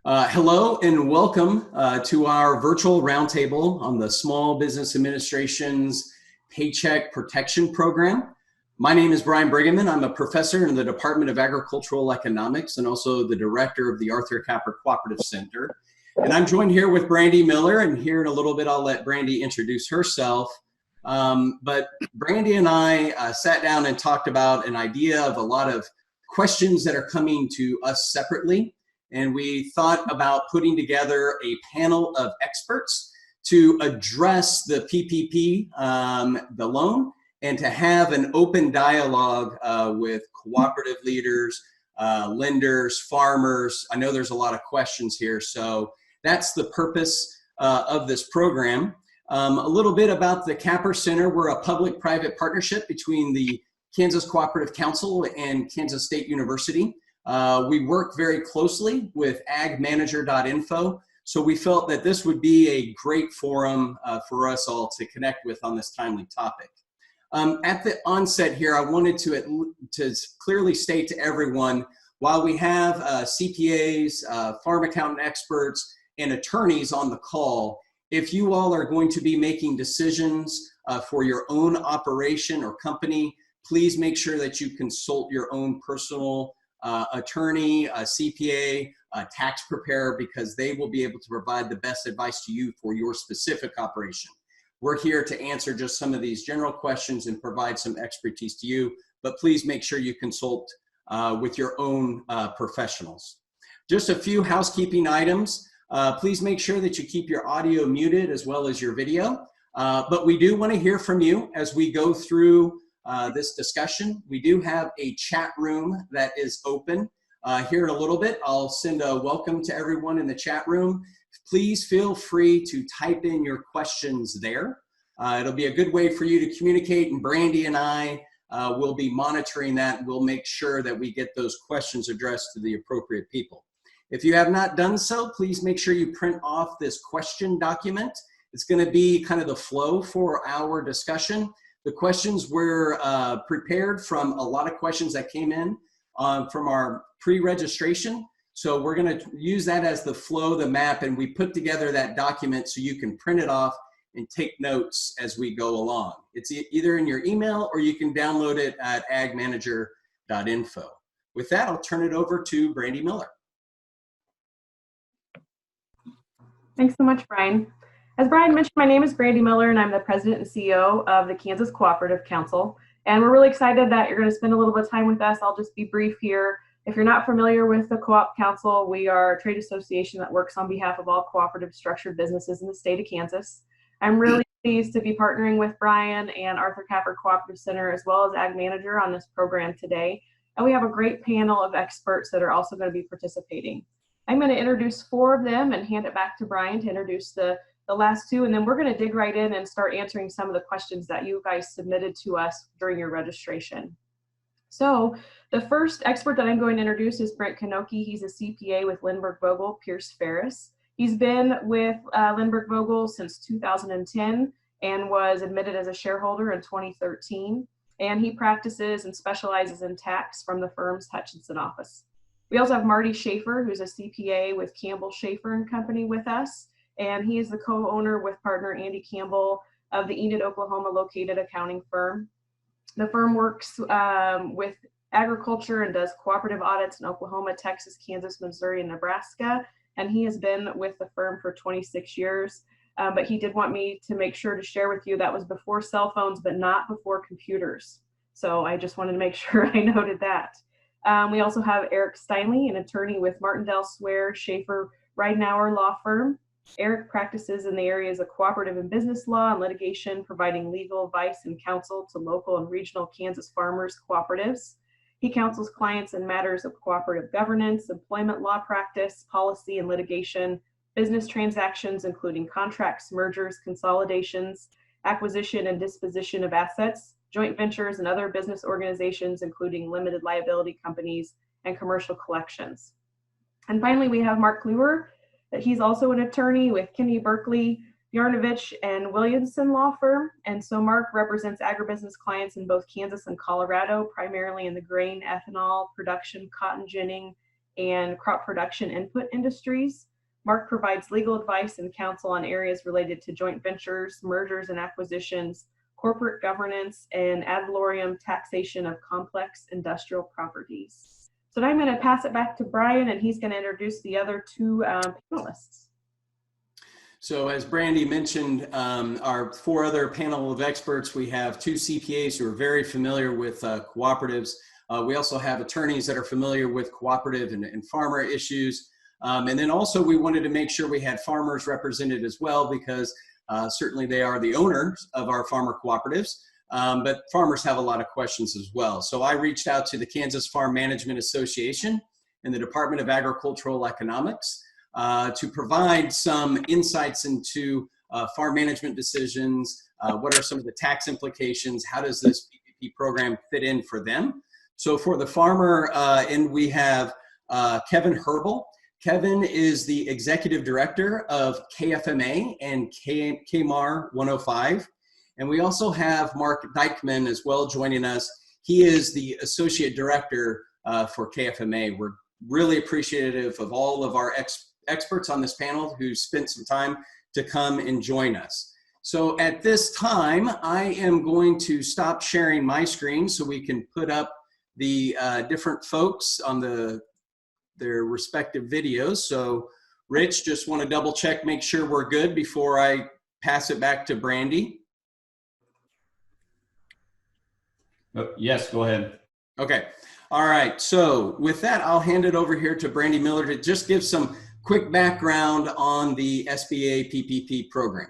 Hello and welcome to our virtual roundtable on the Small Business Administration's Paycheck Protection Program. My name is Briggeman. I'm a professor in the Department of Agricultural Economics and also the director of the Are Cooperative Center. And I'm joined here with Brandi Miller, and here in a little bit I'll let Brandi introduce herself. But Brandi and I sat down and talked about an idea of a lot of questions that are coming to us separately. And we thought about putting together a panel of experts to address the PPP, the loan, and to have an open dialogue with cooperative leaders, lenders, farmers. I know there's a lot of questions here, so that's the purpose of this program. A little bit about the Capper Center. We're a public-private partnership between the Kansas Cooperative Council and Kansas State University. We work very closely with agmanager.info, so we felt that this would be a great forum for us all to connect with on this timely topic. At the onset here, I wanted to clearly state to everyone, while we have CPAs, farm accountant experts, and attorneys on the call, if you all are going to be making decisions for your own operation or company, please make sure that you consult your own personal attorney, CPA, tax preparer, because they will be able to provide the best advice to you for your specific operation. We're here to answer just some of these general questions and provide some expertise to you, but please make sure you consult with your own professionals. Just a few housekeeping items. Please make sure that you keep your audio muted as well as your video, but we do want to hear from you as we go through this discussion. We do have a chat room that is open. Here in a little bit, I'll send a welcome to everyone in the chat room. Please feel free to type in your questions there. It'll be a good way for you to communicate, and Brandi and I will be monitoring that. We'll make sure that we get those questions addressed to the appropriate people. If you have not done so, please make sure you print off this question document. It's going to be kind of the flow for our discussion. The questions were prepared from a lot of questions that came in from our pre-registration. So we're going to use that as the flow, the map, and we put together that document so you can print it off and take notes as we go along. It's either in your email or you can download it at agmanager.info. With that, I'll turn it over to Brandi Miller. Thanks so much, Brian. As Brian mentioned, my name is Brandi Miller, and I'm the president and CEO of the Kansas Cooperative Council. And we're really excited that you're going to spend a little bit of time with us. I'll just be brief here. If you're not familiar with the Co-op Council, we are a trade association that works on behalf of all cooperative structured businesses in the state of Kansas. I'm really pleased to be partnering with Brian and Are Cooperative Center as well as Ag Manager on this program today. And we have a great panel of experts that are also going to be participating. I'm going to introduce 4 of them and hand it back to Brian to introduce the last 2, and then we're going to dig right in and start answering some of the questions that you guys submitted to us during your registration. So the first expert that I'm going to introduce is Brent Knoche. He's a CPA with Lindbergh Vogel Pierce Ferris. He's been with Lindbergh Vogel since 2010 and was admitted as a shareholder in 2013. And he practices and specializes in tax from the firm's Hutchinson office. We also have Marty Shaffer, who's a CPA with Campbell Shaffer and Company with us. And he is the co-owner with partner Andy Campbell of the Enid, Oklahoma located accounting firm. The firm works with agriculture and does cooperative audits in Oklahoma, Texas, Kansas, Missouri, and Nebraska. And he has been with the firm for 26 years. But he did want me to make sure to share with you that was before cell phones, but not before computers. So I just wanted to make sure I noted that. We also have Eric Steinle, an attorney with Martindale, Swear, Shaffer, Ridenauer law firm. Eric practices in the areas of cooperative and business law and litigation, providing legal advice and counsel to local and regional Kansas farmers cooperatives. He counsels clients in matters of cooperative governance, employment law practice, policy and litigation, business transactions, including contracts, mergers, consolidations, acquisition and disposition of assets, joint ventures, and other business organizations, including limited liability companies and commercial collections. And finally, we have Marc Kliewer. He's also an attorney with Kinney Berkeley, Yarnovich and Williamson law firm. And so Marc represents agribusiness clients in both Kansas and Colorado, primarily in the grain, ethanol, production, cotton ginning, and crop production input industries. Marc provides legal advice and counsel on areas related to joint ventures, mergers and acquisitions, corporate governance, and ad valorem taxation of complex industrial properties. So now I'm going to pass it back to Brian, and he's going to introduce the other two panelists. So as Brandi mentioned, our four other panel of experts, we have two CPAs who are very familiar with cooperatives. We also have attorneys that are familiar with cooperative and farmer issues. And then also we wanted to make sure we had farmers represented as well, because certainly they are the owners of our farmer cooperatives, but farmers have a lot of questions as well. So I reached out to the Kansas Farm Management Association and the Department of Agricultural Economics to provide some insights into farm management decisions. What are some of the tax implications? How does this PPP program fit in for them? So for the farmer, and we have Kevin Herbel. Kevin is the executive director of KFMA and KMAR 105. And we also have Marc Dikeman as well joining us. He is the associate director for KFMA. We're really appreciative of all of our experts on this panel who spent some time to come and join us. So at this time, I am going to stop sharing my screen so we can put up the different folks on their respective videos. So Rich, just want to double check, make sure we're good before I pass it back to Brandi. Yes, go ahead. Okay. All right. So with that, I'll hand it over here to Brandi Miller to just give some quick background on the SBA PPP program.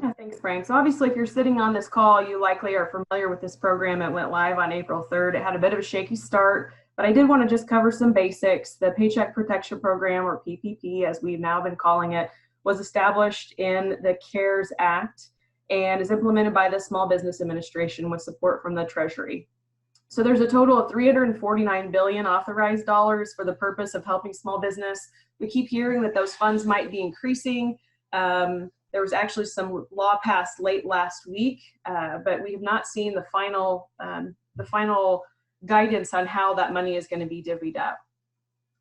Yeah, thanks, Brian. So obviously, if you're sitting on this call, you likely are familiar with this program. It went live on April 3rd. It had a bit of a shaky start, but I did want to just cover some basics. The Paycheck Protection Program, or PPP, as we've now been calling it, was established in the CARES Act and is implemented by the Small Business Administration with support from the Treasury. So there's a total of $349 billion authorized dollars for the purpose of helping small business. We keep hearing that those funds might be increasing. There was actually some law passed late last week, but we have not seen the final guidance on how that money is going to be divvied up.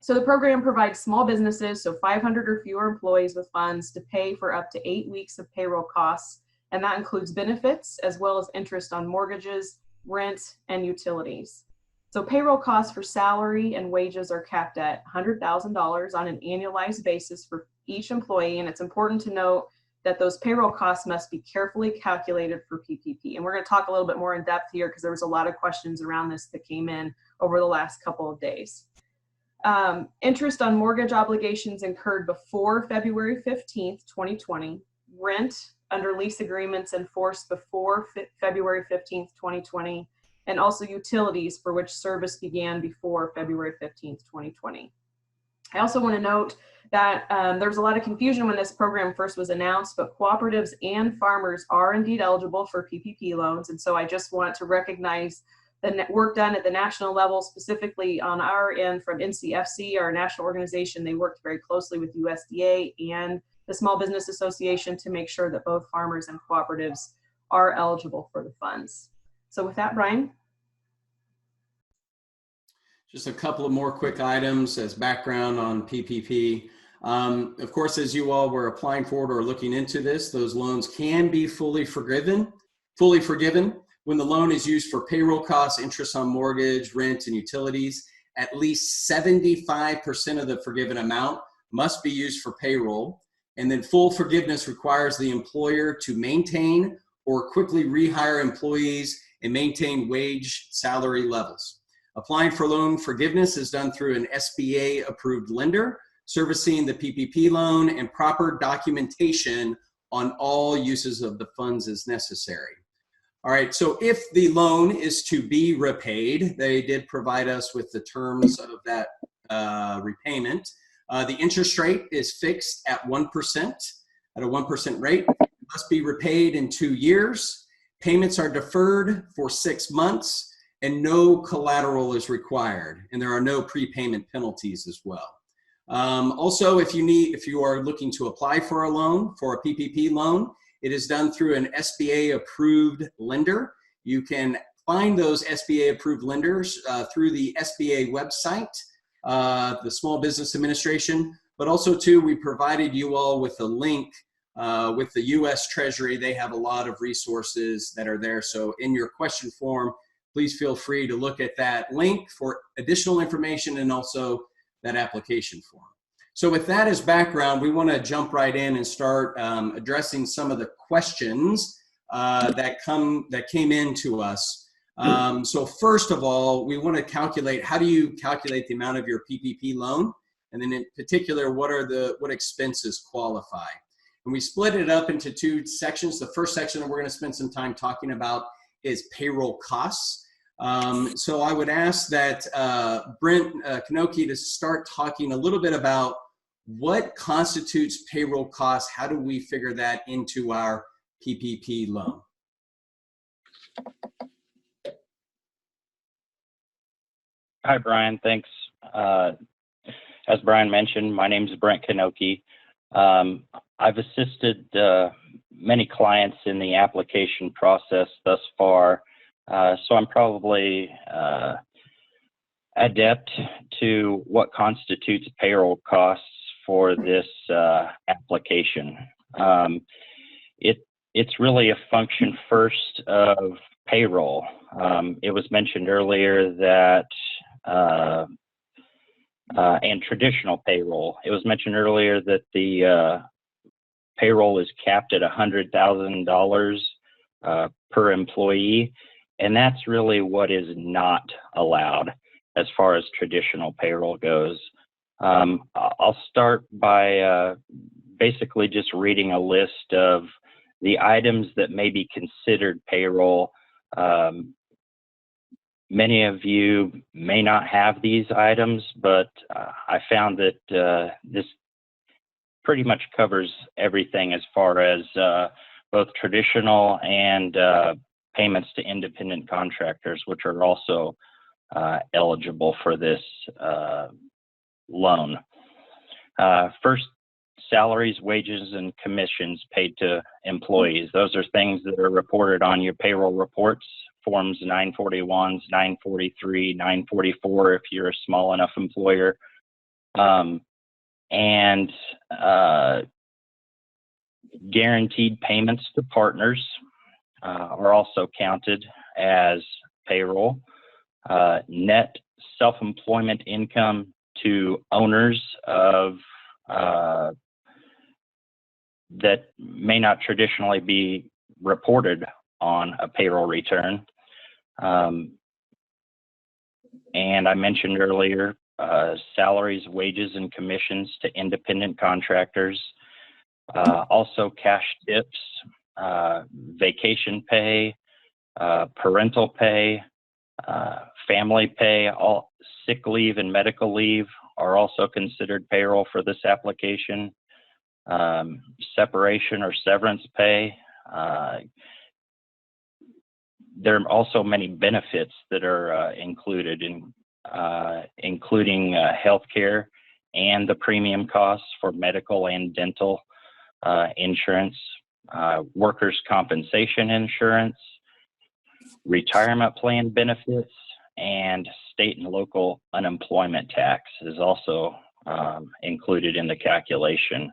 So the program provides small businesses, so 500 or fewer employees, with funds to pay for up to 8 weeks of payroll costs, and that includes benefits as well as interest on mortgages, rent, and utilities. So payroll costs for salary and wages are capped at $100,000 on an annualized basis for each employee, and it's important to note that those payroll costs must be carefully calculated for PPP. And we're going to talk a little bit more in depth here because there was a lot of questions around this that came in over the last couple of days. Interest on mortgage obligations incurred before February 15th, 2020, rent under lease agreements enforced before February 15th, 2020, and also utilities for which service began before February 15th, 2020. I also want to note that there was a lot of confusion when this program first was announced, but cooperatives and farmers are indeed eligible for PPP loans. And so I just want to recognize the work done at the national level, specifically on our end from NCFC, our national organization. They worked very closely with USDA and the Small Business Association to make sure that both farmers and cooperatives are eligible for the funds. So with that, Brian. Just a couple of more quick items as background on PPP. Of course, as you all were applying for it or looking into this, those loans can be fully forgiven when the loan is used for payroll costs, interest on mortgage, rent, and utilities. At least 75% of the forgiven amount must be used for payroll. And then full forgiveness requires the employer to maintain or quickly rehire employees and maintain wage salary levels. Applying for loan forgiveness is done through an SBA approved lender, servicing the PPP loan, and proper documentation on all uses of the funds is necessary. All right, so if the loan is to be repaid, they did provide us with the terms of that repayment. The interest rate is fixed at 1%, at a 1% rate. It must be repaid in 2 years. Payments are deferred for 6 months, and no collateral is required, and there are no prepayment penalties as well. Also, if you are looking to apply for a loan, for a PPP loan, it is done through an SBA approved lender. You can find those SBA approved lenders through the SBA website. the Small Business Administration, but also too, we provided you all with a link with the U.S. Treasury. They have a lot of resources that are there. So in your question form, please feel free to look at that link for additional information and also that application form. So with that as background, we want to jump right in and start addressing some of the questions that came in to us. So first of all, we want to calculate, how do you calculate the amount of your PPP loan? And then in particular, what expenses qualify? And we split it up into two sections. The first section that we're going to spend some time talking about is payroll costs. So I would ask that Brent Knoche to start talking a little bit about what constitutes payroll costs. How do we figure that into our PPP loan? Hi, Brian. Thanks. As Brian mentioned, my name is Brent Knoche. I've assisted many clients in the application process thus far, so I'm probably adept to what constitutes payroll costs for this application. It's really a function first of payroll. It was mentioned earlier that and traditional payroll. It was mentioned earlier that the payroll is capped at $100,000 per employee, and that's really what is not allowed as far as traditional payroll goes. I'll start by basically just reading a list of the items that may be considered payroll. Many of you may not have these items, but I found that this pretty much covers everything as far as both traditional and payments to independent contractors, which are also eligible for this loan. First, salaries, wages, and commissions paid to employees. Those are things that are reported on your payroll reports, forms 941s, 943, 944 if you're a small enough employer. And guaranteed payments to partners are also counted as payroll. Net self-employment income to owners of that may not traditionally be reported on a payroll return. And I mentioned earlier, salaries, wages, and commissions to independent contractors. Also cash tips, vacation pay, parental pay, family pay, all sick leave and medical leave are also considered payroll for this application. Separation or severance pay. There are also many benefits that are included, including health care and the premium costs for medical and dental insurance, workers' compensation insurance, retirement plan benefits, and state and local unemployment tax is also included in the calculation.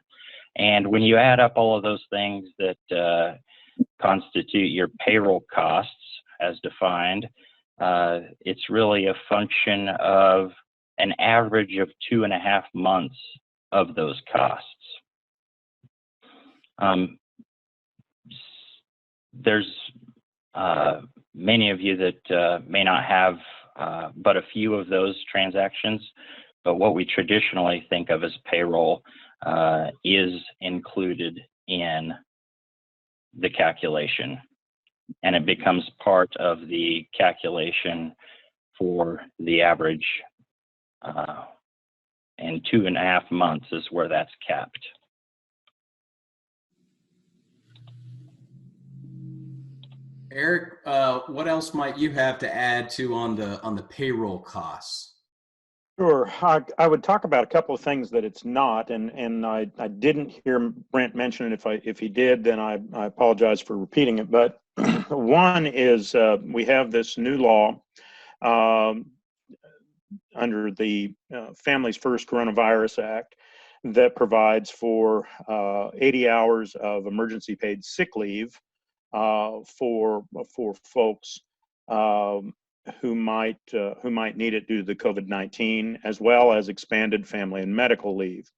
And when you add up all of those things that constitute your payroll costs as defined, it's really a function of an average of 2.5 months of those costs. There's many of you that may not have but a few of those transactions, but what we traditionally think of as payroll is included in the calculation, and it becomes part of the calculation for the average, and 2.5 months is where that's capped. Eric, what else might you have to add to on the payroll costs? Sure. I would talk about a couple of things that it's not, and I didn't hear Brent mention it. If he did, then I apologize for repeating it. But one is we have this new law the Families First Coronavirus Act that provides for 80 hours of emergency paid sick leave for folks who might need it due to the COVID-19, as well as expanded family and medical leave.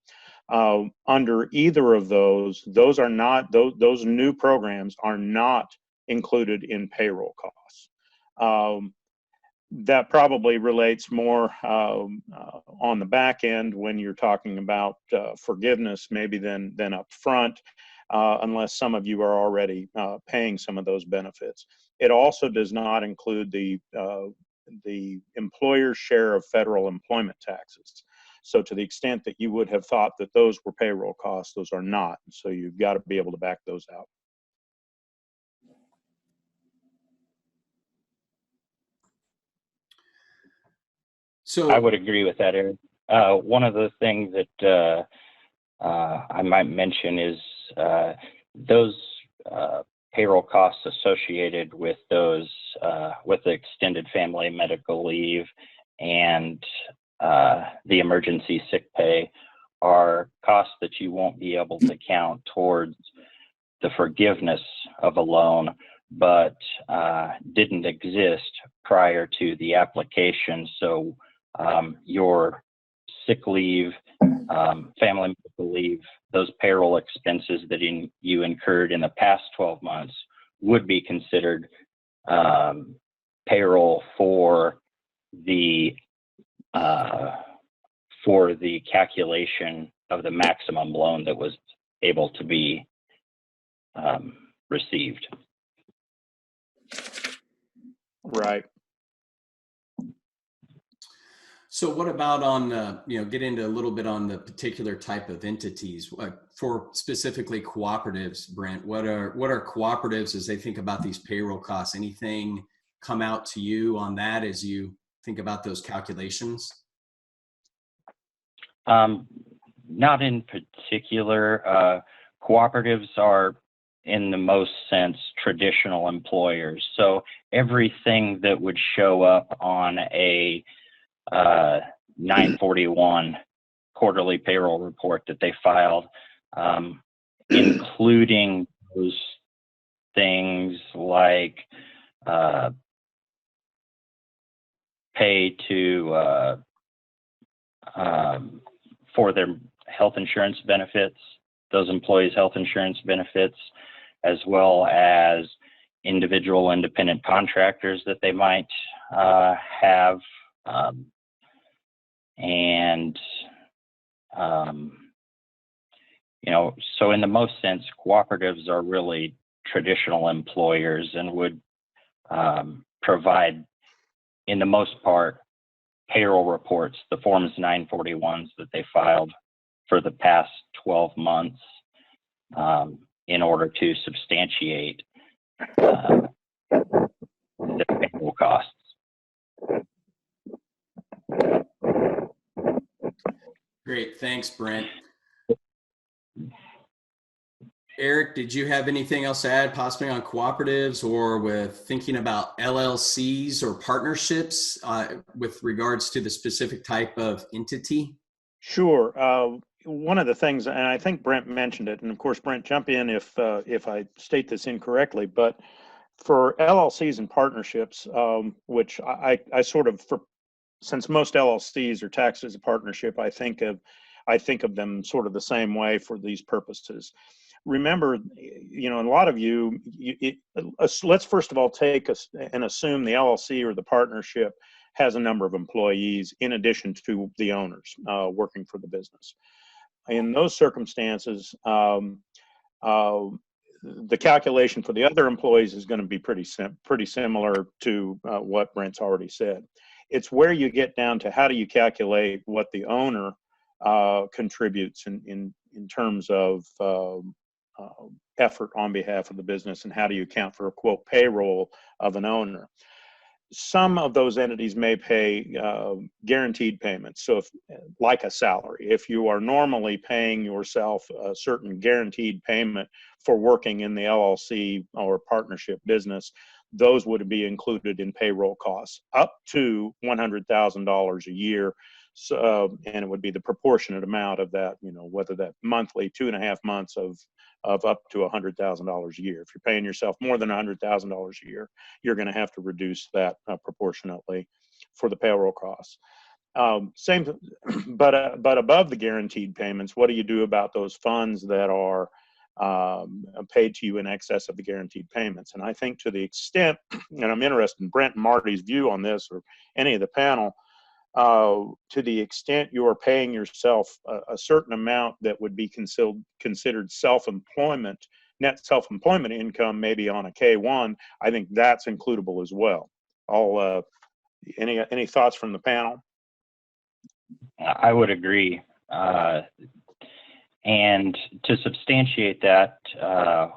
Under either of those are not, those new programs are not included in payroll costs. That probably relates more on the back end when you're talking about forgiveness, maybe than up front, unless some of you are already paying some of those benefits. It also does not include the employer's share of federal employment taxes. So to the extent that you would have thought that those were payroll costs, those are not. So you've got to be able to back those out. So I would agree with that, Eric. One of the things that I might mention is those payroll costs associated with those with the extended family medical leave and the emergency sick pay are costs that you won't be able to count towards the forgiveness of a loan, but didn't exist prior to the application. So your sick leave, family medical leave, those payroll expenses that you incurred in the past 12 months would be considered payroll for the calculation of the maximum loan that was able to be received. Right. So what about on, get into a little bit on the particular type of entities for specifically cooperatives, Brent? What are cooperatives as they think about these payroll costs? Anything come out to you on that as you think about those calculations? Not in particular. Cooperatives are, in the most sense, traditional employers. So everything that would show up on a 941 quarterly payroll report that they filed, including those things like pay to for their health insurance benefits, those employees' health insurance benefits, as well as individual independent contractors that they might have. So in the most sense, cooperatives are really traditional employers and would provide, in the most part, payroll reports, the Forms 941s that they filed for the past 12 months in order to substantiate the payroll costs. Great, thanks, Brent. Eric, did you have anything else to add, possibly on cooperatives or with thinking about LLCs or partnerships with regards to the specific type of entity? Sure. One of the things, and I think Brent mentioned it, and of course, Brent, jump in if I state this incorrectly, but for LLCs and partnerships, which I sort of, since most LLCs are taxed as a partnership, I think of them sort of the same way for these purposes. Remember, and a lot of you, let's first of all take and assume the LLC or the partnership has a number of employees in addition to the owners working for the business. In those circumstances, the calculation for the other employees is going to be pretty similar to what Brent's already said. It's where you get down to how do you calculate what the owner contributes in terms of effort on behalf of the business, and how do you account for a quote payroll of an owner. Some of those entities may pay guaranteed payments. So if, like a salary, if you are normally paying yourself a certain guaranteed payment for working in the LLC or partnership business, those would be included in payroll costs up to $100,000 a year. So, and it would be the proportionate amount of that, whether that monthly, 2.5 months of up to $100,000 a year. If you're paying yourself more than $100,000 a year, you're going to have to reduce that proportionately for the payroll costs. Same, but above the guaranteed payments, what do you do about those funds that are paid to you in excess of the guaranteed payments? And I think to the extent, and I'm interested in Brent and Marty's view on this, or any of the panel, to the extent you are paying yourself a certain amount that would be considered self-employment, net self-employment income, maybe on a K-1, I think that's includable as well. Any thoughts from the panel? I would agree. And to substantiate that,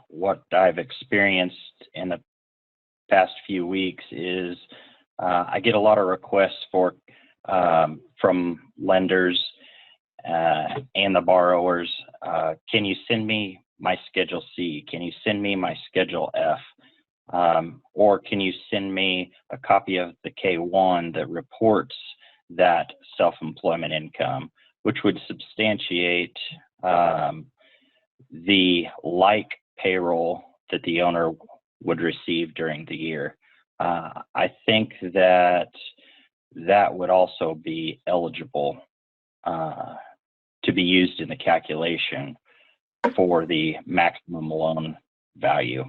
what I've experienced in the past few weeks is I get a lot of requests from lenders and the borrowers. Can you send me my Schedule C? Can you send me my Schedule F? Or can you send me a copy of the K-1 that reports that self-employment income, which would substantiate the like payroll that the owner would receive during the year. I think that would also be eligible to be used in the calculation for the maximum loan value.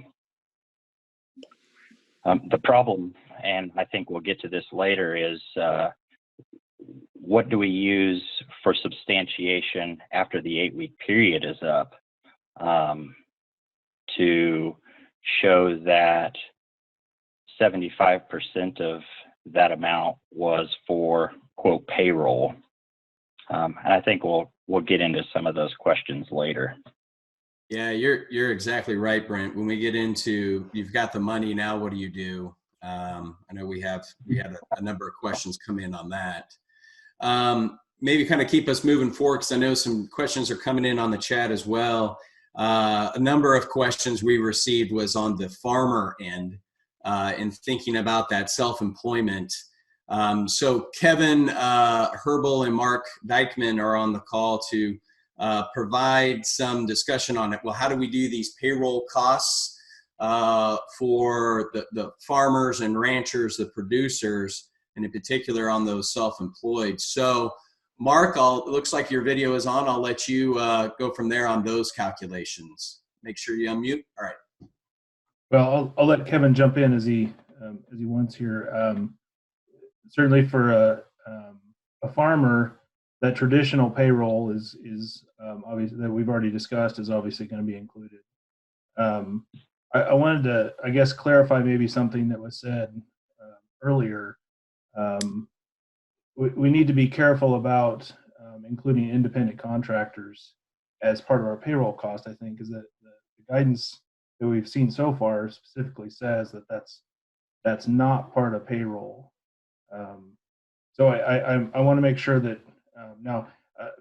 The problem, and I think we'll get to this later, is what do we use for substantiation after the 8-week period is up to show that 75% of that amount was for, quote, payroll. And I think we'll get into some of those questions later. Yeah, you're exactly right, Brent. When we get into, you've got the money, now what do you do? I know we had a number of questions come in on that. Maybe kind of keep us moving forward, because I know some questions are coming in on the chat as well. A number of questions we received was on the farmer end in thinking about that self-employment. So Kevin Herbel and Marc Dikeman are on the call to provide some discussion on it. Well, how do we do these payroll costs for the farmers and ranchers, the producers, and in particular on those self-employed? So Marc, it looks like your video is on. I'll let you go from there on those calculations. Make sure you unmute. All right. Well, I'll let Kevin jump in as he wants here. Certainly for a farmer, that traditional payroll is obviously, that we've already discussed, is obviously going to be included. I wanted to, I guess, clarify maybe something that was said earlier. We need to be careful about including independent contractors as part of our payroll cost, I think, is that the guidance that we've seen so far specifically says that that's not part of payroll. So I want to make sure that now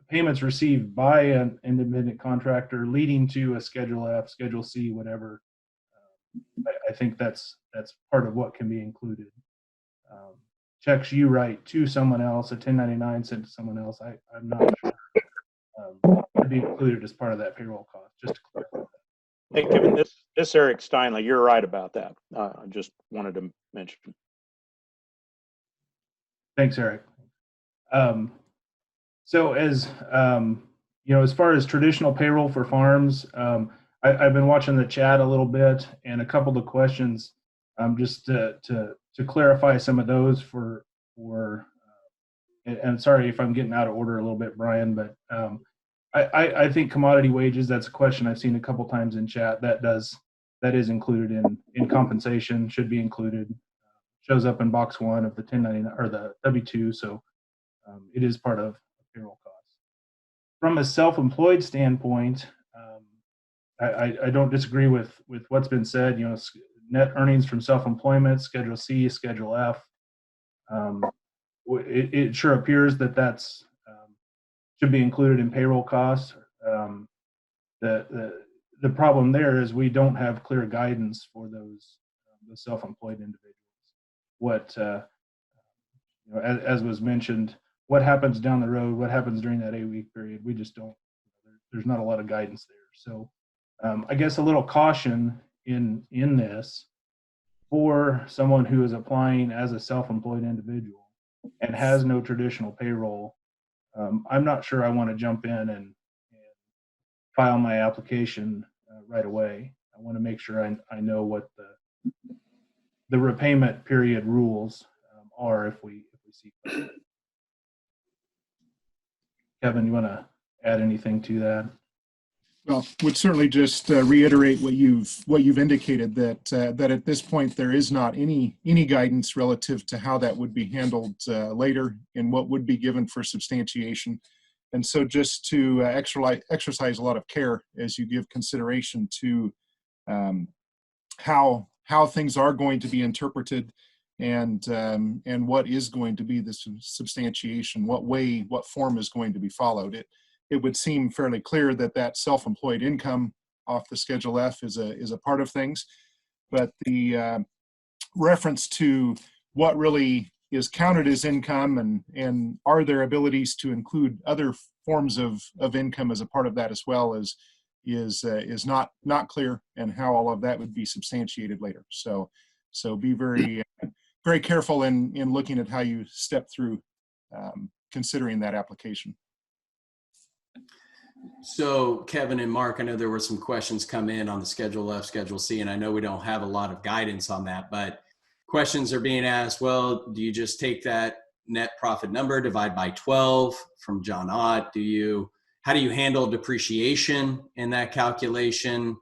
payments received by an independent contractor leading to a Schedule F, Schedule C, whatever, I think that's part of what can be included. Checks you write to someone else, a 1099 sent to someone else, I'm not sure would be included as part of that payroll cost, just to clarify that. Hey, Kevin, this Eric Steinle, you're right about that. I just wanted to mention. Thanks, Eric. So as as far as traditional payroll for farms, I've been watching the chat a little bit, and a couple of questions, just to clarify some of those and sorry if I'm getting out of order a little bit, Brian, but I think commodity wages, that's a question I've seen a couple times in chat. That is included in compensation, should be included. Shows up in box 1 of the 1099 or the W-2, so it is part of payroll costs. From a self-employed standpoint, I don't disagree with what's been said. Net earnings from self-employment, Schedule C, Schedule F. It sure appears that's should be included in payroll costs. The problem there is we don't have clear guidance for those the self-employed individuals. What as was mentioned, what happens down the road, what happens during that 8-week period, we just don't. There's not a lot of guidance there. So I guess a little caution in this for someone who is applying as a self-employed individual and has no traditional payroll. I'm not sure I want to jump in and file my application right away. I want to make sure I know what the repayment period rules are if we see that. Kevin, you want to add anything to that? Well, would certainly just reiterate what you've indicated, that at this point there is not any guidance relative to how that would be handled later and what would be given for substantiation. And so just to exercise a lot of care as you give consideration to how things are going to be interpreted and what is going to be the substantiation, what form is going to be followed. It would seem fairly clear that self-employed income off the Schedule F is a part of things, but the reference to what really is counted as income and are there abilities to include other forms of income as a part of that as well is not clear, and how all of that would be substantiated later. So be very very careful in looking at how you step through considering that application. So Kevin and Mark, I know there were some questions come in on the Schedule F, Schedule C, and I know we don't have a lot of guidance on that, but questions are being asked, well, do you just take that net profit number, divide by 12 from John Ott? How do you handle depreciation in that calculation?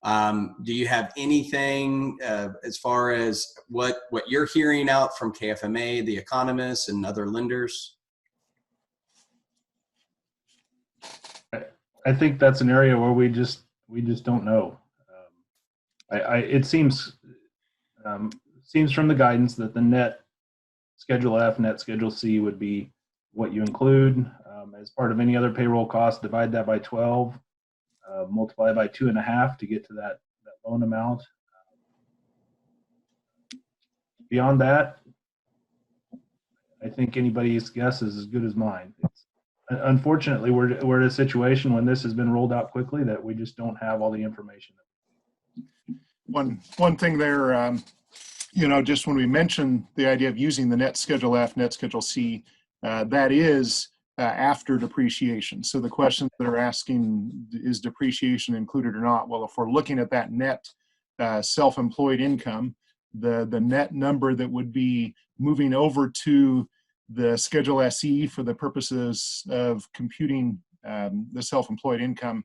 Do you have anything as far as what you're hearing out from KFMA, the economists, and other lenders? I think that's an area where we just don't know. It seems from the guidance that the net Schedule F, net Schedule C would be what you include as part of any other payroll cost. Divide that by 12, multiply by 2.5 to get to that loan amount. Beyond that, I think anybody's guess is as good as mine. Unfortunately, we're in a situation when this has been rolled out quickly that we just don't have all the information. One thing there, just when we mention the idea of using the net Schedule F, net Schedule C, that is after depreciation. So the questions that are asking, is depreciation included or not? Well, if we're looking at that net self-employed income, the net number that would be moving over to the Schedule SE for the purposes of computing the self-employed income,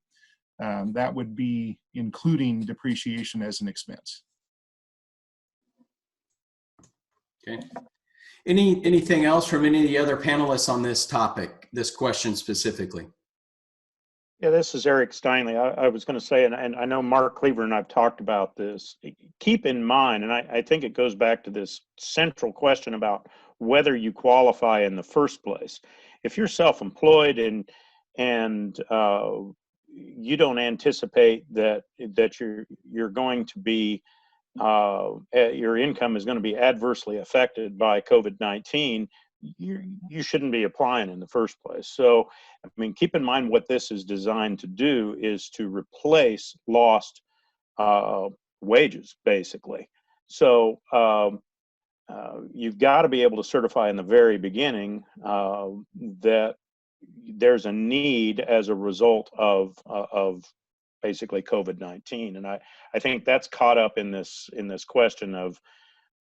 that would be including depreciation as an expense. Okay. Anything else from any of the other panelists on this topic, this question specifically? Yeah, this is Eric Steinle. I was going to say, and I know Marc, Kliewer, and I've talked about this. Keep in mind, and I think it goes back to this central question about whether you qualify in the first place. If you're self-employed and you don't anticipate that you're going to be your income is going to be adversely affected by COVID-19, you shouldn't be applying in the first place. So, I mean, keep in mind what this is designed to do is to replace lost wages, basically. So you've got to be able to certify in the very beginning that there's a need as a result of basically COVID-19, and I think that's caught up in this question of,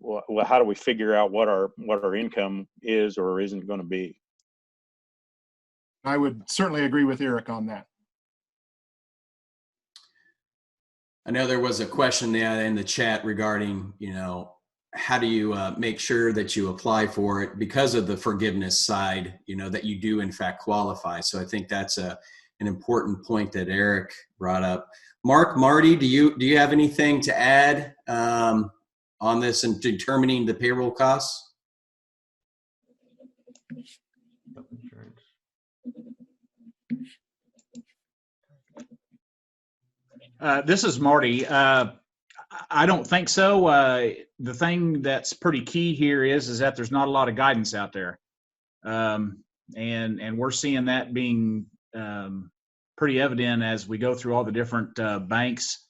well, how do we figure out what our income is or isn't going to be? I would certainly agree with Eric on that. I know there was a question in the chat regarding, how do you make sure that you apply for it because of the forgiveness side, that you do in fact qualify. So I think that's an important point that Eric brought up. Marc, Marty, do you have anything to add on this and determining the payroll costs? This is Marty. I don't think so. The thing that's pretty key here is that there's not a lot of guidance out there. And we're seeing that being pretty evident as we go through all the different banks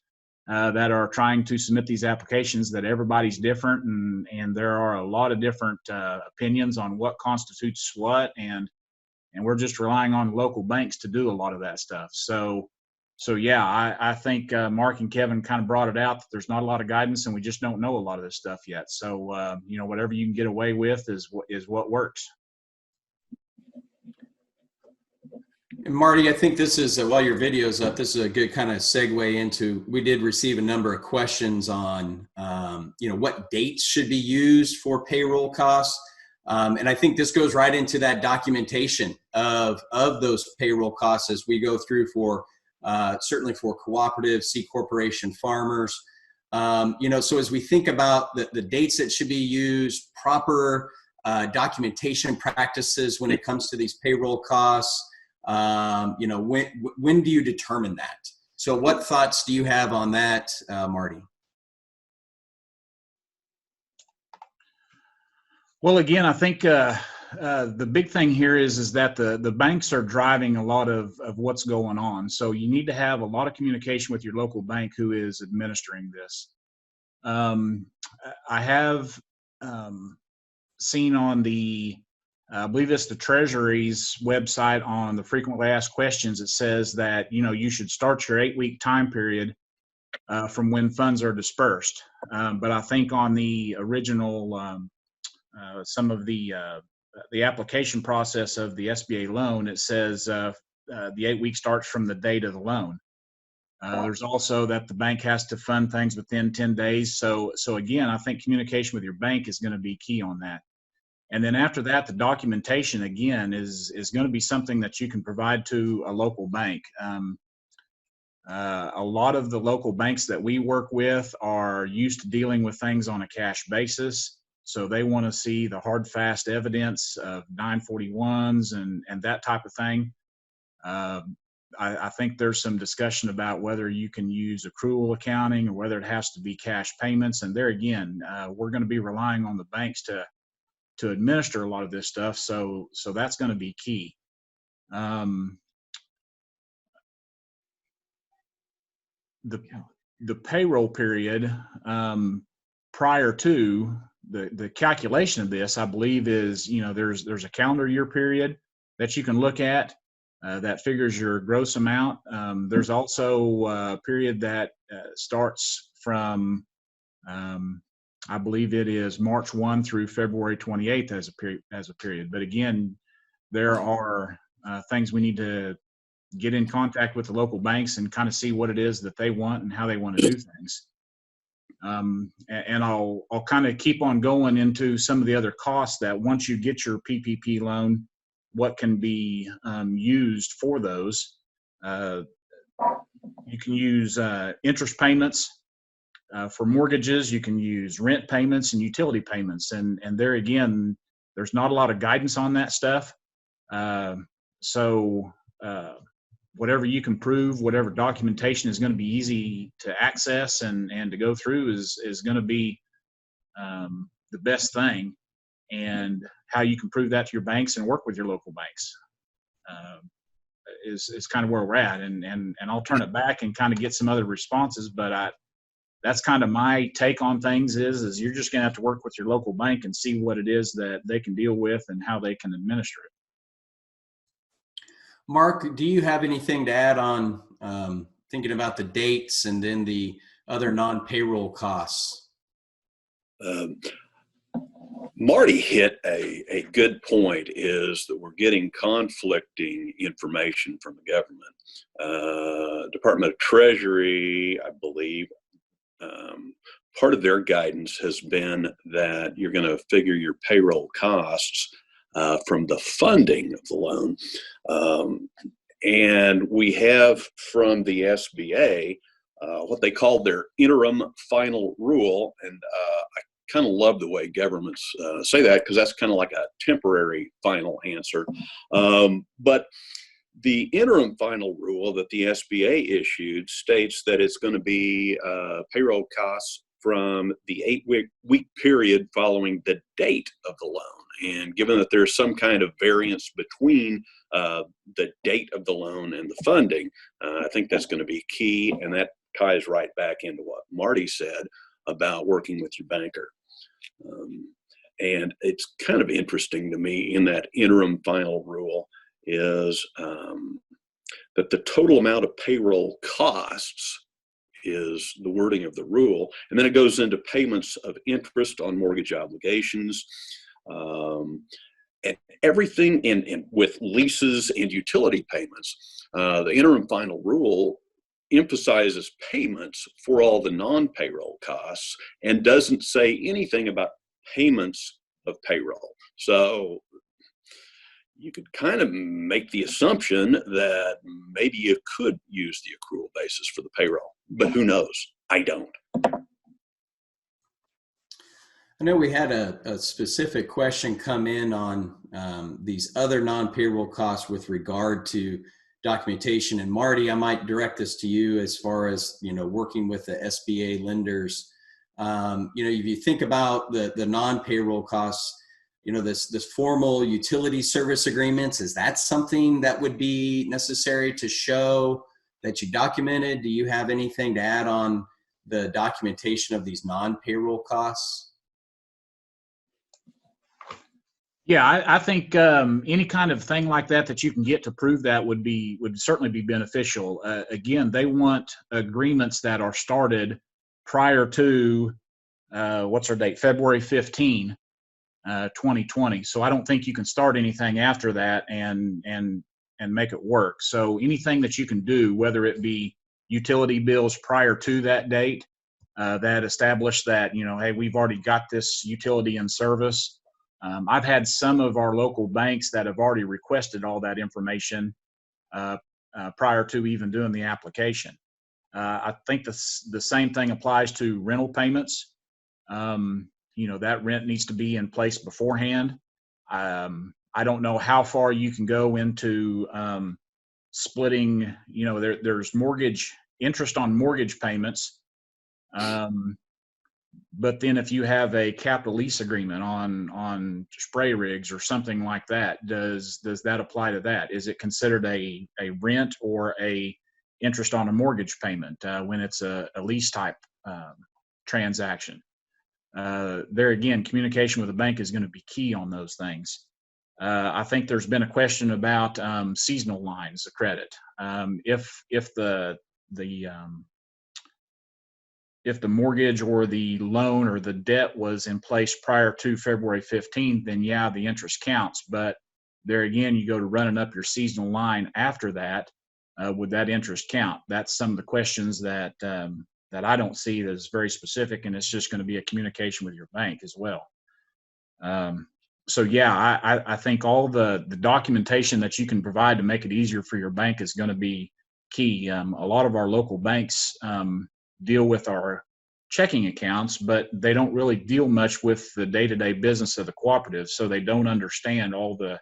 that are trying to submit these applications, that everybody's different, and there are a lot of different opinions on what constitutes what, and we're just relying on local banks to do a lot of that stuff. So yeah, I think Marc and Kevin kind of brought it out that there's not a lot of guidance, and we just don't know a lot of this stuff yet. So whatever you can get away with is what works. And Marty, I think this is, while your video's up, this is a good kind of segue into, we did receive a number of questions on, what dates should be used for payroll costs. And I think this goes right into that documentation of those payroll costs as we go through for, certainly for cooperatives, C corporation, farmers. So as we think about the dates that should be used, proper documentation practices when it comes to these payroll costs, when do you determine that? So what thoughts do you have on that, Marty? Well, again, I think the big thing here is that the banks are driving a lot of what's going on. So you need to have a lot of communication with your local bank who is administering this. I have seen on the, I believe it's the Treasury's website, on the frequently asked questions, it says that, you should start your 8-week time period from when funds are dispersed. But I think on the original, some of the application process of the SBA loan, it says the 8-week starts from the date of the loan. There's also that the bank has to fund things within 10 days. So again, I think communication with your bank is going to be key on that. And then after that, the documentation, again, is going to be something that you can provide to a local bank. A lot of the local banks that we work with are used to dealing with things on a cash basis. So they want to see the hard, fast evidence of 941s and that type of thing. I think there's some discussion about whether you can use accrual accounting or whether it has to be cash payments. And there again, we're going to be relying on the banks to administer a lot of this stuff. So that's going to be key. The payroll period prior to the calculation of this, I believe, is, there's a calendar year period that you can look at that figures your gross amount. There's also a period that starts from I believe it is March 1 through February 28th as a period. But again, there are things we need to get in contact with the local banks and kind of see what it is that they want and how they want to do things. And I'll kind of keep on going into some of the other costs that once you get your PPP loan, what can be used for those. You can use interest payments. For mortgages, you can use rent payments and utility payments. And there again, there's not a lot of guidance on that stuff. So whatever you can prove, whatever documentation is going to be easy to access and to go through is going to be the best thing. And how you can prove that to your banks and work with your local banks is kind of where we're at. And I'll turn it back and kind of get some other responses, but that's kind of my take on things is you're just going to have to work with your local bank and see what it is that they can deal with and how they can administer it. Marc, do you have anything to add on thinking about the dates and then the other non-payroll costs? Marty hit a good point, is that we're getting conflicting information from the government. Department of Treasury, I believe, part of their guidance has been that you're going to figure your payroll costs from the funding of the loan. And we have from the SBA what they call their interim final rule. And I kind of love the way governments say that, because that's kind of like a temporary final answer. But The interim final rule that the SBA issued states that it's going to be payroll costs from the 8-week period following the date of the loan. And given that there's some kind of variance between the date of the loan and the funding, I think that's going to be key. And that ties right back into what Marty said about working with your banker. And it's kind of interesting to me in that interim final rule is that the total amount of payroll costs is the wording of the rule. And then it goes into payments of interest on mortgage obligations, and everything in with leases and utility payments. The interim final rule emphasizes payments for all the non-payroll costs and doesn't say anything about payments of payroll. So you could kind of make the assumption that maybe you could use the accrual basis for the payroll, but who knows? I don't. I know we had a specific question come in on these other non-payroll costs with regard to documentation. And Marty, I might direct this to you as far as, working with the SBA lenders. If you think about the non-payroll costs, this formal utility service agreements, is that something that would be necessary to show that you documented? Do you have anything to add on the documentation of these non-payroll costs? Yeah, I think any kind of thing like that you can get to prove that would certainly be beneficial. Again, they want agreements that are started prior to what's our date? February 15, 2020. So I don't think you can start anything after that and make it work. So anything that you can do, whether it be utility bills prior to that date, that establish that, hey, we've already got this utility in service. I've had some of our local banks that have already requested all that information prior to even doing the application. I think the same thing applies to rental payments. That rent needs to be in place beforehand. I don't know how far you can go into splitting, there's mortgage interest on mortgage payments. But then if you have a capital lease agreement on spray rigs or something like that, does that apply to that? Is it considered a rent or a interest on a mortgage payment when it's a lease type transaction? There again, communication with the bank is going to be key on those things. I think there's been a question about seasonal lines of credit. If the mortgage or the loan or the debt was in place prior to February 15th, then yeah, the interest counts. But there again, you go to running up your seasonal line after that, would that interest count? That's some of the questions that I don't see as very specific, and it's just going to be a communication with your bank as well. So yeah, I think all the documentation that you can provide to make it easier for your bank is going to be key. A lot of our local banks deal with our checking accounts, but they don't really deal much with the day-to-day business of the cooperative, so they don't understand all the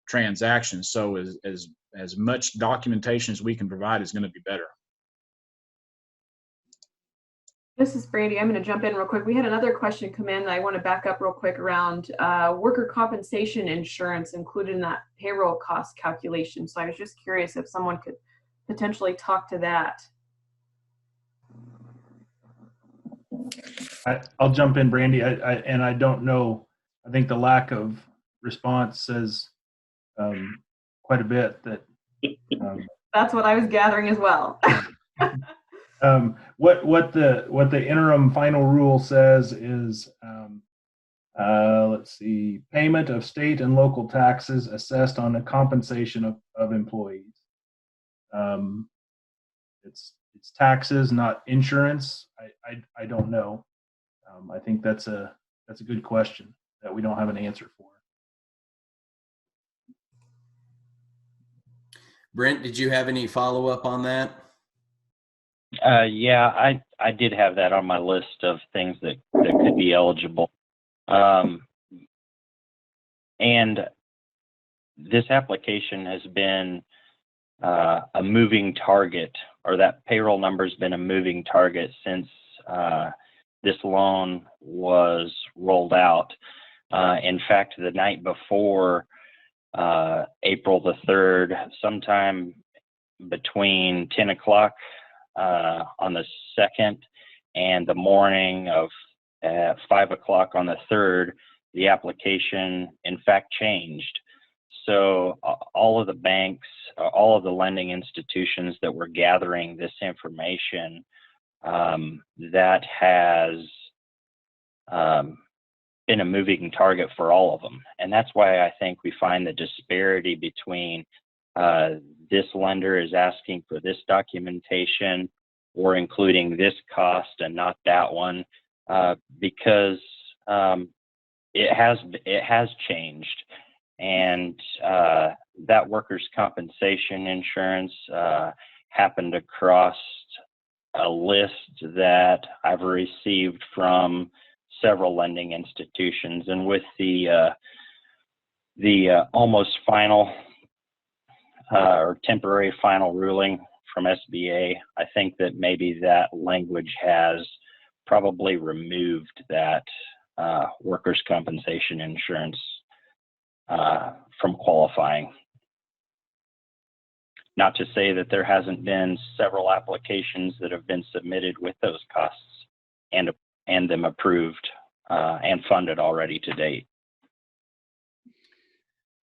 transactions. So as much documentation as we can provide is going to be better. This is Brandi. I'm going to jump in real quick. We had another question come in. I want to back up real quick around worker compensation insurance included in that payroll cost calculation. So I was just curious if someone could potentially talk to that. I'll jump in, Brandi. I don't know. I think the lack of response says quite a bit. That's what I was gathering as well. What the interim final rule says is, let's see, payment of state and local taxes assessed on the compensation of employees. It's taxes, not insurance. I don't know. I think that's a good question that we don't have an answer for. Brent, did you have any follow-up on that? Yeah, I did have that on my list of things that could be eligible. And this application has been a moving target, or that payroll number has been a moving target since this loan was rolled out. In fact, the night before April the 3rd, sometime between 10 o'clock on the 2nd and the morning of 5 o'clock on the 3rd, the application in fact changed. So all of the banks, all of the lending institutions that were gathering this information, that has been a moving target for all of them. And that's why I think we find the disparity between this lender is asking for this documentation or including this cost and not that one, because it has changed. And that workers' compensation insurance happened across a list that I've received from several lending institutions, and with the almost final or temporary final ruling from SBA, I think that maybe that language has probably removed that workers' compensation insurance from qualifying. Not to say that there hasn't been several applications that have been submitted with those costs and them approved and funded already to date.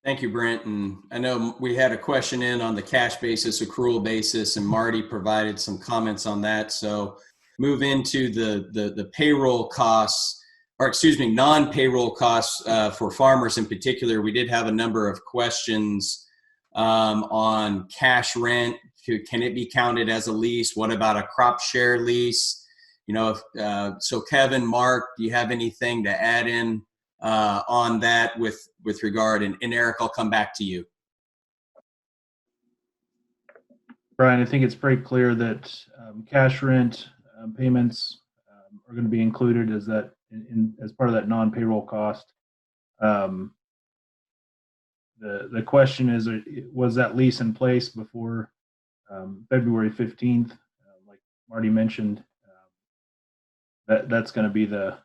Thank you, Brent. And I know we had a question in on the cash basis, accrual basis, and Marty provided some comments on that. So move into the payroll costs, or excuse me, non-payroll costs for farmers in particular. We did have a number of questions on cash rent. Can it be counted as a lease? What about a crop share lease? You know, so Kevin, Marc, do you have anything to add in on that with regard? And Eric, I'll come back to you. Brian, I think it's pretty clear that cash rent payments are going to be included as that as part of that non-payroll cost. The question is, was that lease in place before February 15th? Like Marty mentioned, that's going to be the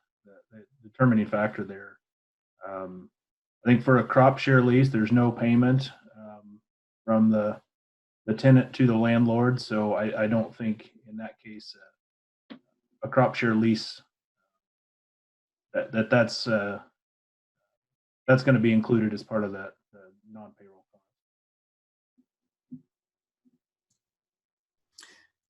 determining factor there. I think for a crop share lease, there's no payment from the tenant to the landlord. So I don't think in that case a crop share lease that's going to be included as part of that non-payroll cost.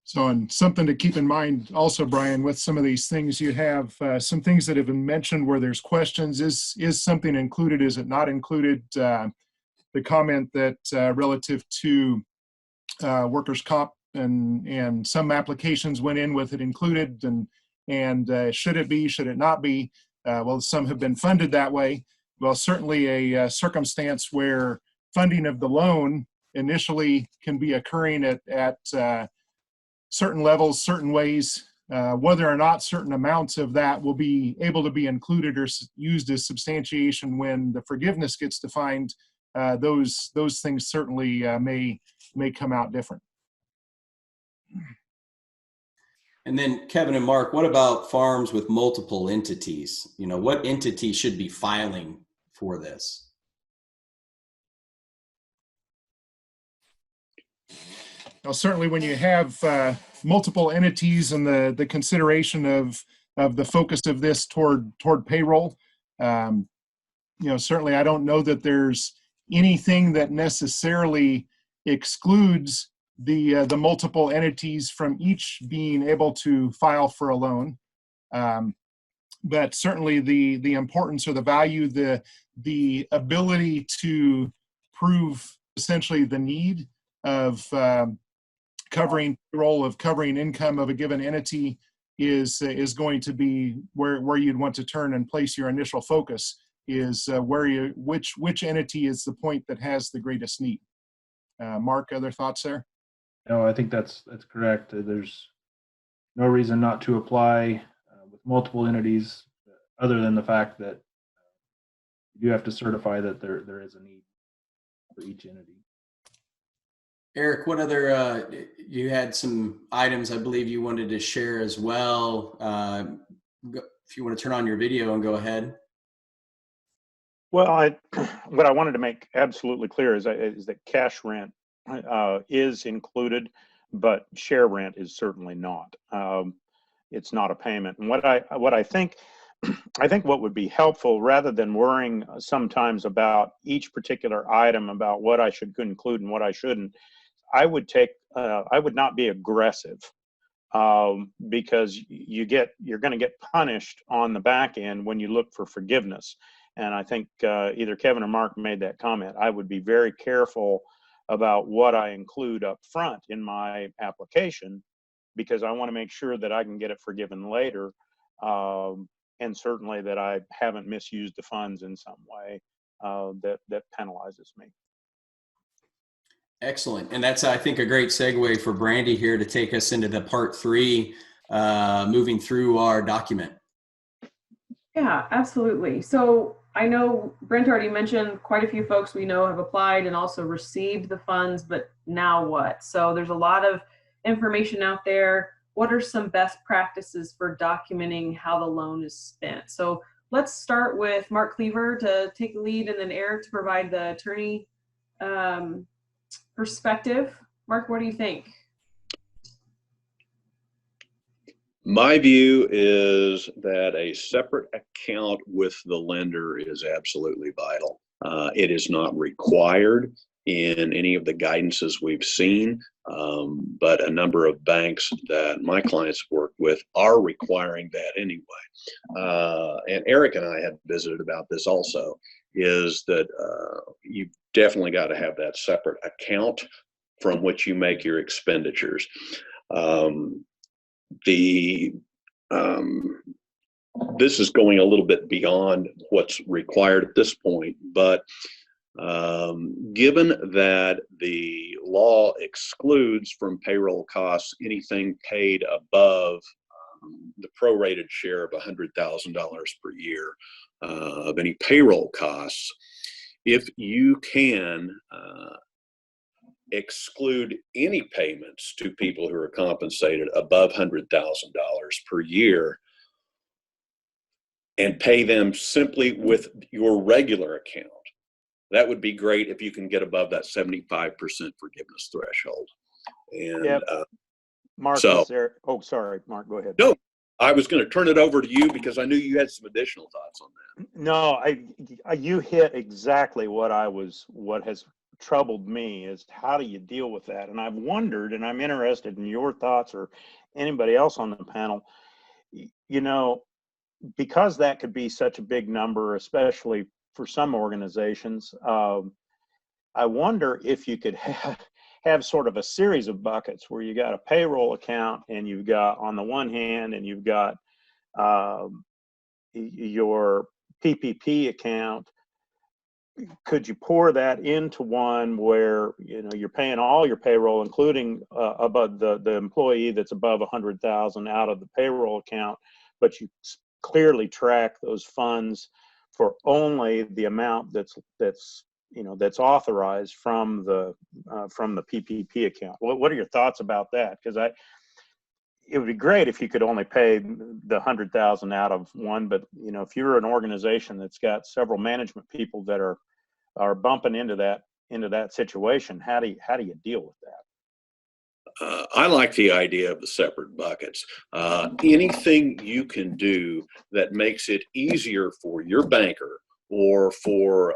So, and something to keep in mind also, Brian, with some of these things, you have some things that have been mentioned where there's questions. Is something included? Is it not included? The comment that relative to workers' comp and some applications went in with it included, and should it be? Should it not be? Well, some have been funded that way. Well, certainly a circumstance where funding of the loan initially can be occurring at certain levels, certain ways, whether or not certain amounts of that will be able to be included or used as substantiation when the forgiveness gets defined, those things certainly may come out different. And then Kevin and Marc, what about farms with multiple entities? You know, what entity should be filing for this? Now, certainly when you have multiple entities and the consideration of the focus of this toward payroll, certainly I don't know that there's anything that necessarily excludes the multiple entities from each being able to file for a loan. But certainly the importance or the value, the ability to prove essentially the need of covering payroll, of covering income of a given entity is going to be where you'd want to turn and place your initial focus, is which entity is the point that has the greatest need. Marc, other thoughts there? No, I think that's correct. There's no reason not to apply with multiple entities, other than the fact that you do have to certify that there is a need for each entity. Eric, what other, you had some items I believe you wanted to share as well. If you want to turn on your video and go ahead. Well, what I wanted to make absolutely clear is that cash rent is included, but share rent is certainly not. It's not a payment. And what I think, I think what would be helpful, rather than worrying sometimes about each particular item, about what I should include and what I shouldn't, I would not be aggressive, because you're going to get punished on the back end when you look for forgiveness. And I think either Kevin or Marc made that comment. I would be very careful about what I include up front in my application, because I want to make sure that I can get it forgiven later, and certainly that I haven't misused the funds in some way that penalizes me. Excellent. And that's, I think, a great segue for Brandi here to take us into the part 3, moving through our document. Yeah, absolutely. So I know Brent already mentioned quite a few folks we know have applied and also received the funds, but now what? So there's a lot of information out there. What are some best practices for documenting how the loan is spent? So let's start with Marc Kliewer to take the lead, and then Eric to provide the attorney perspective. Marc, what do you think? My view is that a separate account with the lender is absolutely vital. It is not required in any of the guidances we've seen, but a number of banks that my clients work with are requiring that anyway. And Eric and I had visited about this also, is that you've definitely got to have that separate account from which you make your expenditures. This is going a little bit beyond what's required at this point, but given that the law excludes from payroll costs anything paid above the prorated share of $100,000 per year of any payroll costs, if you can exclude any payments to people who are compensated above $100,000 per year and pay them simply with your regular account, that would be great if you can get above that 75% forgiveness threshold. And yep. Marc, so, is there? Oh, sorry, Marc, go ahead. No, I was going to turn it over to you because I knew you had some additional thoughts on that. No, you hit exactly what has troubled me, is how do you deal with that? And I've wondered, and I'm interested in your thoughts or anybody else on the panel, you know, because that could be such a big number, especially for some organizations. I wonder if you could have sort of a series of buckets where you got a payroll account, and you've got, on the one hand, and you've got your PPP account. Could you pour that into one where, you know, you're paying all your payroll, including above the employee that's above 100,000 out of the payroll account, but you clearly track those funds for only the amount that's authorized from the PPP account? What are your thoughts about that? Because it would be great if you could only pay the 100,000 out of one, but you know, if you're an organization that's got several management people that are bumping into that situation, how do you deal with that? I like the idea of the separate buckets. Anything you can do that makes it easier for your banker or for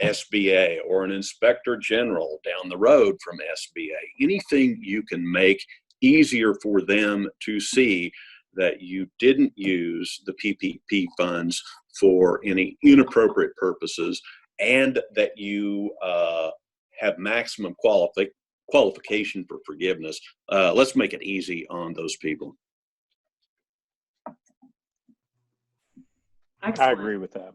SBA or an inspector general down the road from SBA, anything you can make easier for them to see that you didn't use the PPP funds for any inappropriate purposes, and that you have maximum qualification for forgiveness. Let's make it easy on those people. Excellent. I agree with that.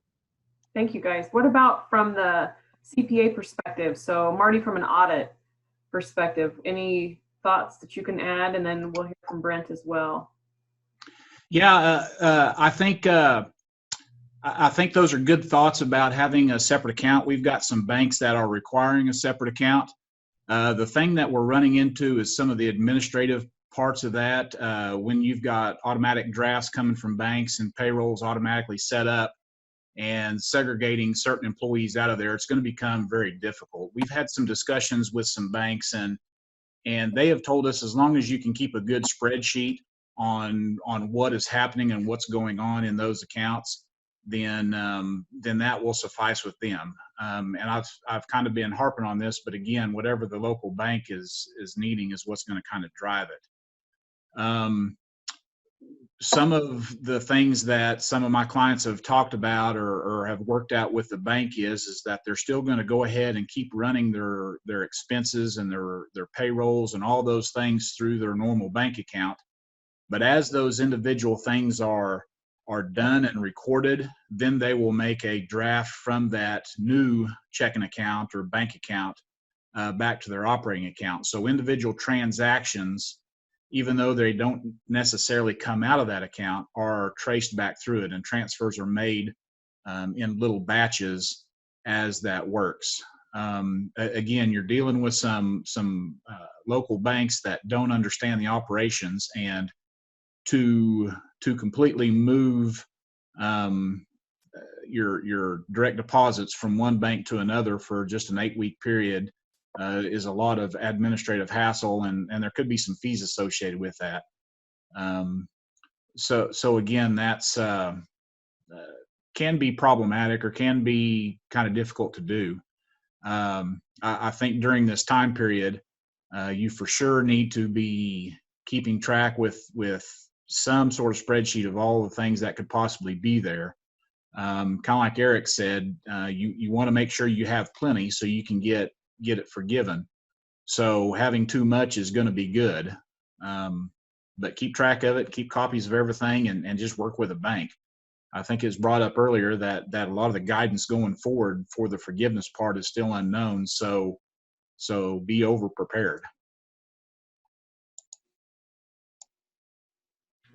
Thank you, guys. What about from the CPA perspective? So Marty, from an audit perspective, any thoughts that you can add? And then we'll hear from Brent as well. Yeah, I think those are good thoughts about having a separate account. We've got some banks that are requiring a separate account. The thing that we're running into is some of the administrative parts of that. When you've got automatic drafts coming from banks and payrolls automatically set up and segregating certain employees out of there, it's going to become very difficult. We've had some discussions with some banks, and they have told us as long as you can keep a good spreadsheet on what is happening and what's going on in those accounts, then that will suffice with them. And I've kind of been harping on this, but again, whatever the local bank is needing is what's going to kind of drive it. Some of the things that some of my clients have talked about or have worked out with the bank is that they're still going to go ahead and keep running their expenses and their payrolls and all those things through their normal bank account. But as those individual things are done and recorded, then they will make a draft from that new checking account or bank account back to their operating account. So individual transactions, even though they don't necessarily come out of that account, are traced back through it, and transfers are made in little batches as that works. Again, you're dealing with some local banks that don't understand the operations, and to completely move your direct deposits from one bank to another for just an 8-week period is a lot of administrative hassle, and there could be some fees associated with that. So again, that's can be problematic or can be kind of difficult to do. I think during this time period, you for sure need to be keeping track with some sort of spreadsheet of all the things that could possibly be there. Kind of like Eric said, you want to make sure you have plenty so you can get it forgiven. So having too much is going to be good, but keep track of it, keep copies of everything, and just work with a bank. I think it's brought up earlier that a lot of the guidance going forward for the forgiveness part is still unknown. So be over prepared.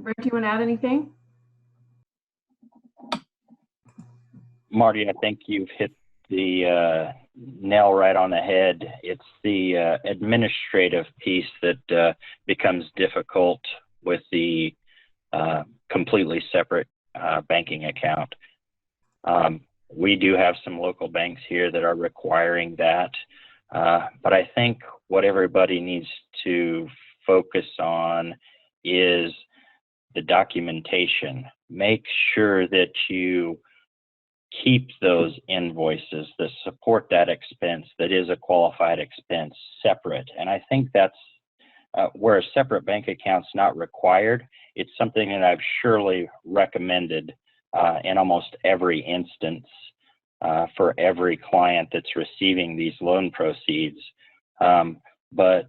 Brent, do you want to add anything? Marty, I think you've hit the nail right on the head. It's the administrative piece that becomes difficult with the completely separate banking account. We do have some local banks here that are requiring that, but I think what everybody needs to focus on is the documentation. Make sure that you keep those invoices that support that expense that is a qualified expense separate. And I think that's where a separate bank account's not required. It's something that I've surely recommended in almost every instance for every client that's receiving these loan proceeds. But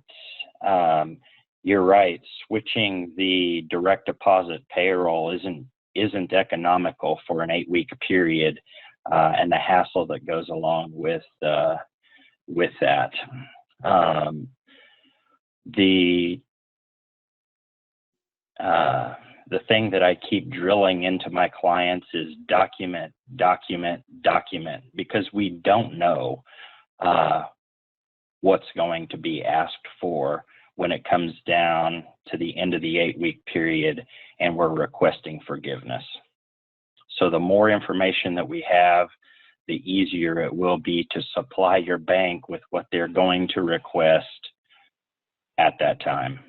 you're right, switching the direct deposit payroll isn't economical for an 8-week period, and the hassle that goes along with that. The thing that I keep drilling into my clients is document, because we don't know what's going to be asked for when it comes down to the end of the 8-week period and we're requesting forgiveness. So the more information that we have, the easier it will be to supply your bank with what they're going to request at that time.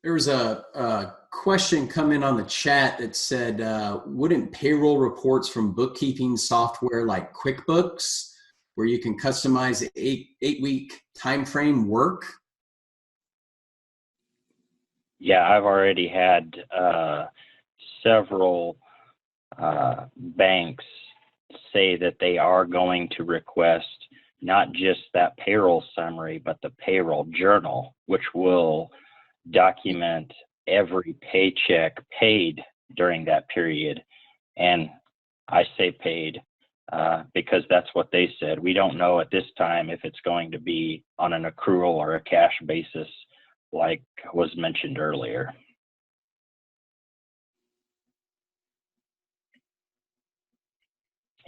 There was a question come in on the chat that said, wouldn't payroll reports from bookkeeping software like QuickBooks, where you can customize the 8-week time frame, work? Yeah, I've already had several banks say that they are going to request not just that payroll summary, but the payroll journal, which will document every paycheck paid during that period. And I say paid because that's what they said. We don't know at this time if it's going to be on an accrual or a cash basis, like was mentioned earlier.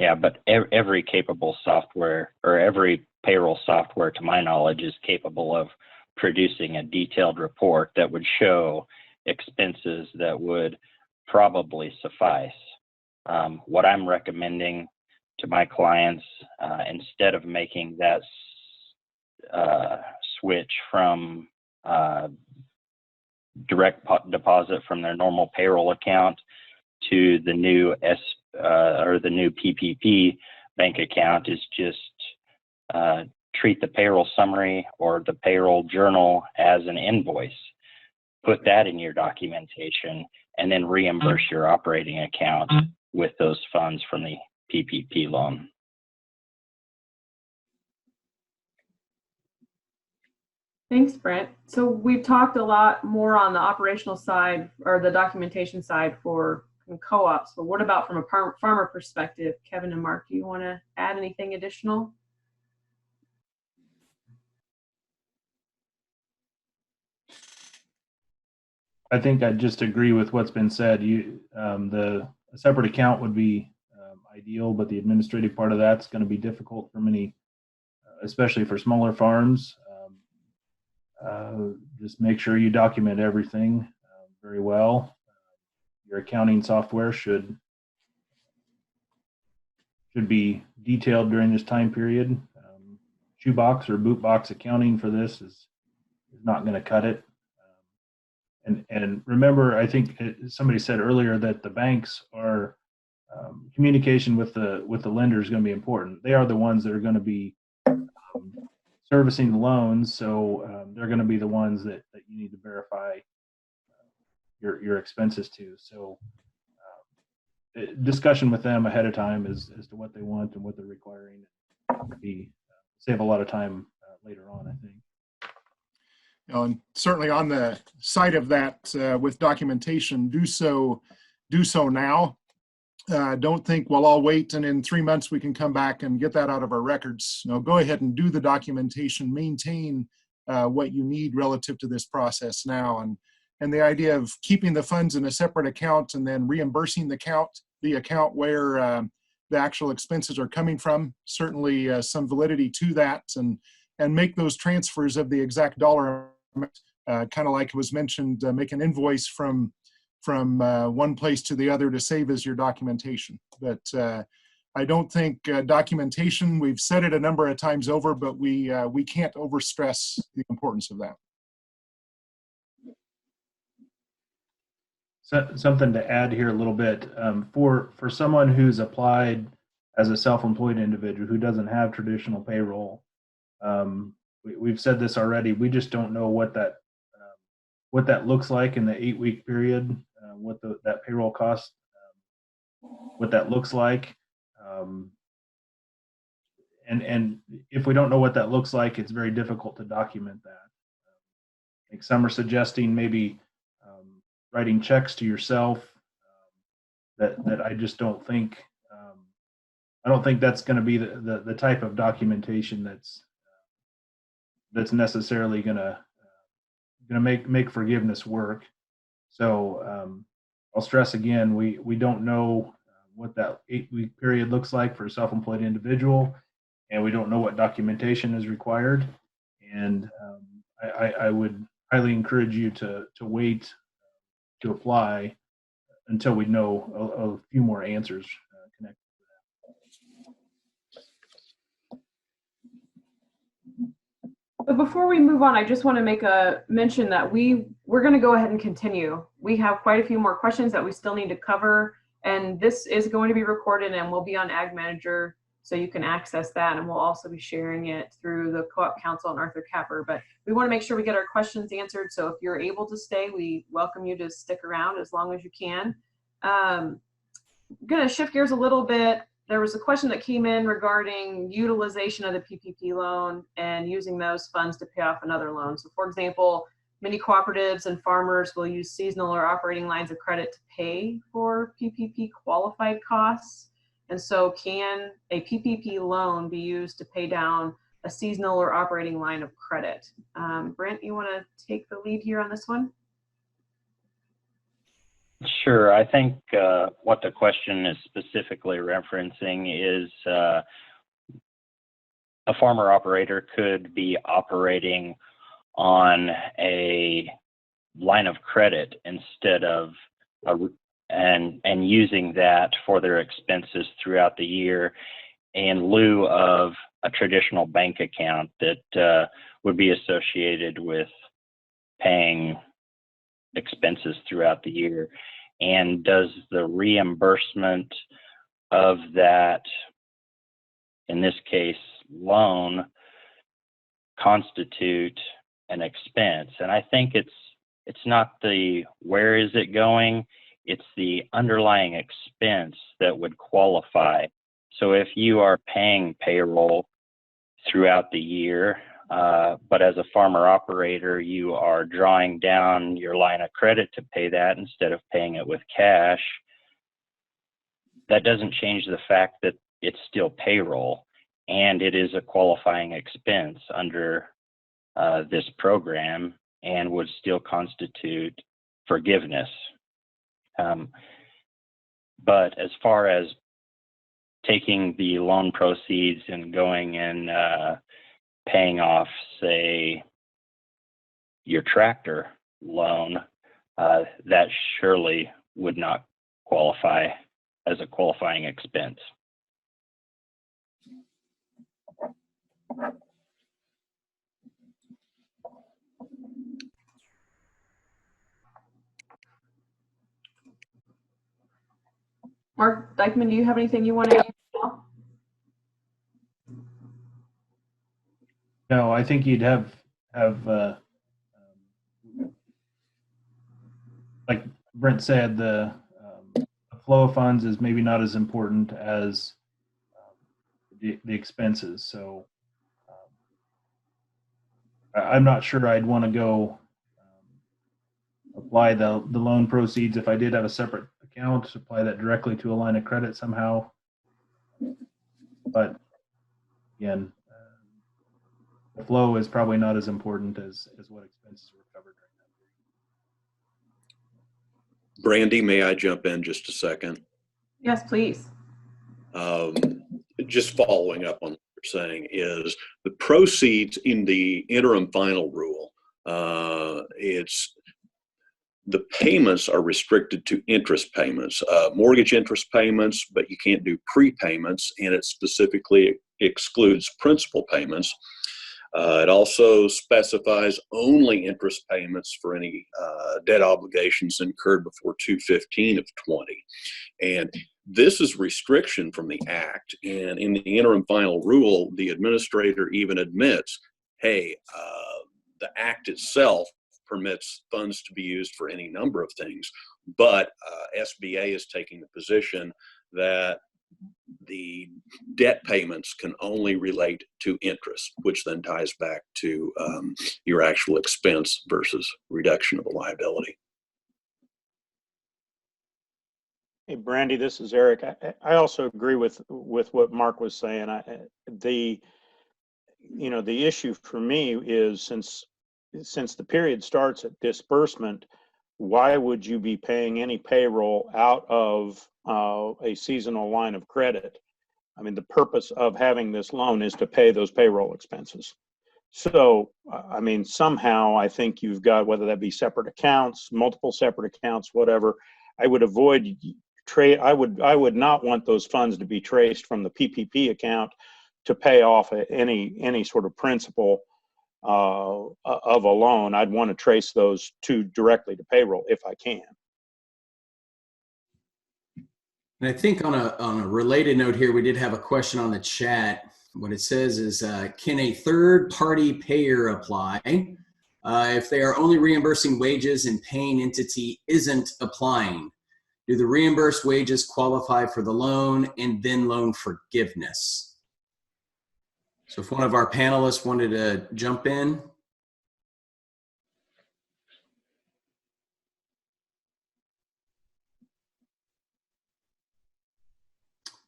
Yeah, but every capable software or every payroll software, to my knowledge, is capable of producing a detailed report that would show expenses that would probably suffice. What I'm recommending to my clients, instead of making that switch from direct deposit from their normal payroll account to the new the new PPP bank account, is just treat the payroll summary or the payroll journal as an invoice. Put that in your documentation and then reimburse your operating account with those funds from the PPP loan. Thanks, Brent. So we've talked a lot more on the operational side or the documentation side for co-ops, but what about from a farmer perspective? Kevin and Marc, do you want to add anything additional? I think I just agree with what's been said. A separate account would be ideal, but the administrative part of that's going to be difficult for many, especially for smaller farms. Just make sure you document everything very well. Your accounting software should be detailed during this time period. Shoebox or boot box accounting for this is not going to cut it. And remember, I think somebody said earlier that the banks are communication with the lender is going to be important. They are the ones that are going to be servicing the loans, so they're going to be the ones that you need to verify your expenses to. So discussion with them ahead of time as to what they want and what they're requiring would be save a lot of time later on, I think. And certainly on the side of that, with documentation, do so now. Don't think, well, I'll wait and in 3 months we can come back and get that out of our records. No, go ahead and do the documentation, maintain what you need relative to this process now. And the idea of keeping the funds in a separate account and then reimbursing the account where the actual expenses are coming from, certainly some validity to that, and make those transfers of the exact dollar amount, kind of like it was mentioned, make an invoice from one place to the other to save as your documentation. But I don't think documentation, we've said it a number of times over, but we can't overstress the importance of that. Something to add here a little bit. For someone who's applied as a self-employed individual who doesn't have traditional payroll, we've said this already, we just don't know what that looks like in the 8-week period, what that payroll cost, what that looks like. And if we don't know what that looks like, it's very difficult to document that. I think some are suggesting maybe writing checks to yourself. That I just don't think. I don't think that's going to be the type of documentation that's necessarily going to make forgiveness work. So I'll stress again, we don't know what that 8-week period looks like for a self-employed individual, and we don't know what documentation is required. And I would highly encourage you to wait to apply until we know a few more answers connected to that. But before we move on, I just want to make a mention that we're going to go ahead and continue. We have quite a few more questions that we still need to cover, and this is going to be recorded and will be on Ag Manager, so you can access that, and we'll also be sharing it through the Co-op Council and Arthur Capper. But we want to make sure we get our questions answered, so if you're able to stay, we welcome you to stick around as long as you can. I'm going to shift gears a little bit. There was a question that came in regarding utilization of the PPP loan and using those funds to pay off another loan. So for example, many cooperatives and farmers will use seasonal or operating lines of credit to pay for PPP qualified costs. And so can a PPP loan be used to pay down a seasonal or operating line of credit? Brent, you want to take the lead here on this one? Sure. I think what the question is specifically referencing is a farmer operator could be operating on a line of credit instead of and using that for their expenses throughout the year in lieu of a traditional bank account that would be associated with paying expenses throughout the year. And does the reimbursement of that, in this case, loan, constitute an expense? And I think it's not the where is it going, it's the underlying expense that would qualify. So if you are paying payroll throughout the year, but as a farmer operator, you are drawing down your line of credit to pay that instead of paying it with cash, that doesn't change the fact that it's still payroll and it is a qualifying expense under this program and would still constitute forgiveness. But as far as taking the loan proceeds and going and paying off, say, your tractor loan, that surely would not qualify as a qualifying expense. Mark Dikeman, do you have anything you want to add? No, I think you'd have like Brent said, the flow of funds is maybe not as important as the expenses. So I'm not sure I'd want to go apply the loan proceeds if I did have a separate account, apply that directly to a line of credit somehow. But again, the flow is probably not as important as what expenses were covered during that period. Brandi, may I jump in just a second? Yes, please. Just following up on what you're saying is the proceeds in the interim final rule, the payments are restricted to interest payments, mortgage interest payments, but you can't do prepayments, and it specifically excludes principal payments. It also specifies only interest payments for any debt obligations incurred before 2/15 of 20. And this is restriction from the Act. And in the interim final rule, the administrator even admits, hey, the Act itself permits funds to be used for any number of things, but SBA is taking the position that the debt payments can only relate to interest, which then ties back to your actual expense versus reduction of a liability. Hey, Brandi, this is Eric. I also agree with what Mark was saying. The issue for me is since the period starts at disbursement, why would you be paying any payroll out of a seasonal line of credit? I mean, the purpose of having this loan is to pay those payroll expenses. So, I mean, somehow I think you've got, whether that be separate accounts, multiple separate accounts, whatever, I would avoid I would not want those funds to be traced from the PPP account to pay off any sort of principal of a loan. I'd want to trace those two directly to payroll if I can. And I think on a related note here, we did have a question on the chat. What it says is, can a third-party payer apply if they are only reimbursing wages and paying entity isn't applying? Do the reimbursed wages qualify for the loan and then loan forgiveness? So if one of our panelists wanted to jump in.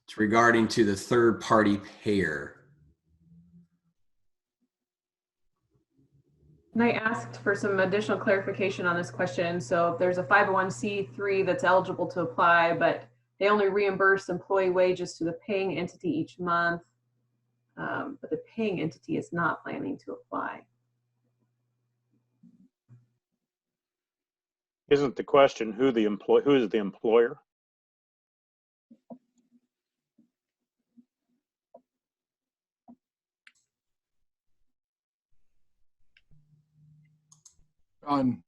It's regarding to the third-party payer. And I asked for some additional clarification on this question. So if there's a 501c3 that's eligible to apply, but they only reimburse employee wages to the paying entity each month, but the paying entity is not planning to apply. Isn't the question who is the employer?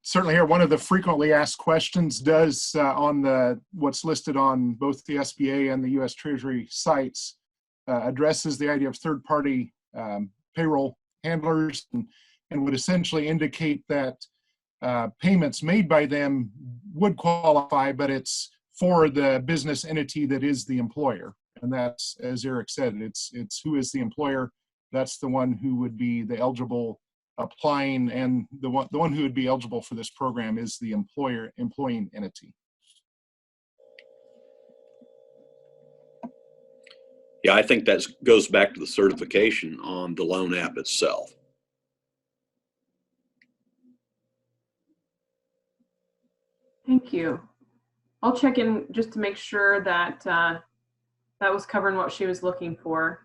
Certainly here, one of the frequently asked questions does on what's listed on both the SBA and the U.S. Treasury sites addresses the idea of third-party payroll handlers and would essentially indicate that payments made by them would qualify, but it's for the business entity that is the employer. And that's, as Eric said, it's who is the employer. That's the one who would be the eligible applying, and the one who would be eligible for this program is the employing entity. Yeah, I think that goes back to the certification on the loan app itself. Thank you. I'll check in just to make sure that that was covering what she was looking for.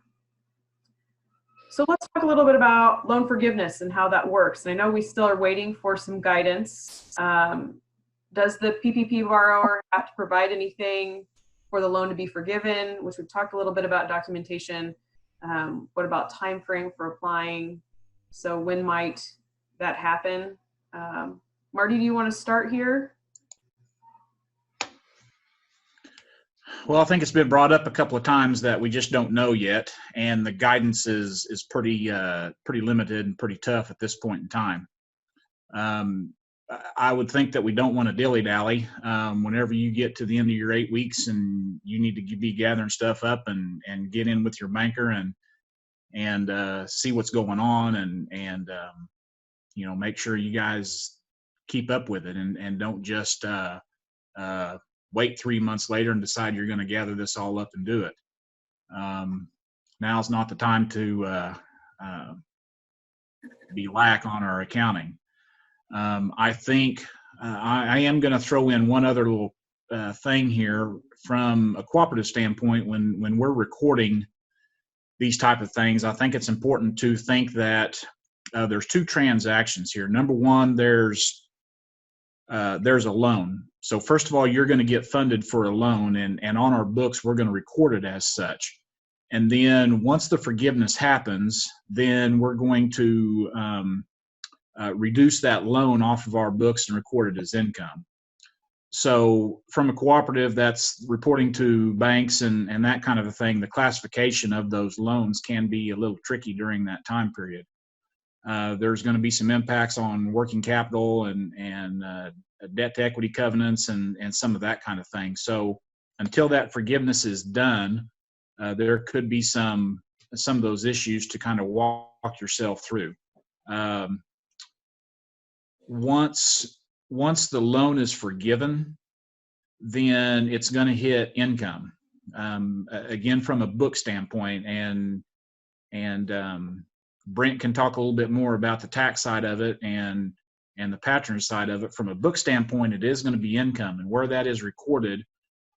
So let's talk a little bit about loan forgiveness and how that works. And I know we still are waiting for some guidance. Does the PPP borrower have to provide anything for the loan to be forgiven, which we've talked a little bit about documentation. What about time frame for applying? So when might that happen? Marty, do you want to start here? Well, I think it's been brought up a couple of times that we just don't know yet, and the guidance is pretty limited and pretty tough at this point in time. I would think that we don't want to dilly-dally. Whenever you get to the end of your 8 weeks and you need to be gathering stuff up and get in with your banker and see what's going on and you know, make sure you guys keep up with it and don't just wait 3 months later and decide you're going to gather this all up and do it. Now's not the time to be lax on our accounting. I think I am going to throw in one other little thing here from a cooperative standpoint. When we're recording these type of things, I think it's important to think that there's two transactions here. Number one, there's a loan. So first of all, you're going to get funded for a loan, and on our books, we're going to record it as such. And then once the forgiveness happens, then we're going to reduce that loan off of our books and record it as income. So from a cooperative that's reporting to banks and that kind of a thing, the classification of those loans can be a little tricky during that time period. There's going to be some impacts on working capital and debt to equity covenants and some of that kind of thing. So until that forgiveness is done, there could be some of those issues to kind of walk yourself through. Once the loan is forgiven, then it's going to hit income. Again, from a book standpoint, and Brent can talk a little bit more about the tax side of it and the patronage side of it. From a book standpoint, it is going to be income, and where that is recorded,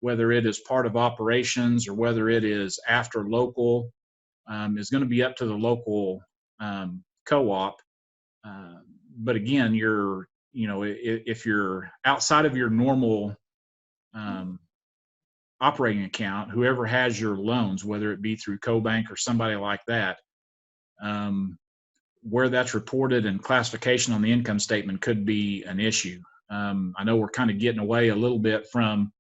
whether it is part of operations or whether it is after local, is going to be up to the local co-op. But again, if you're outside of your normal operating account, whoever has your loans, whether it be through CoBank or somebody like that, where that's reported and classification on the income statement could be an issue. I know we're kind of getting away a little bit from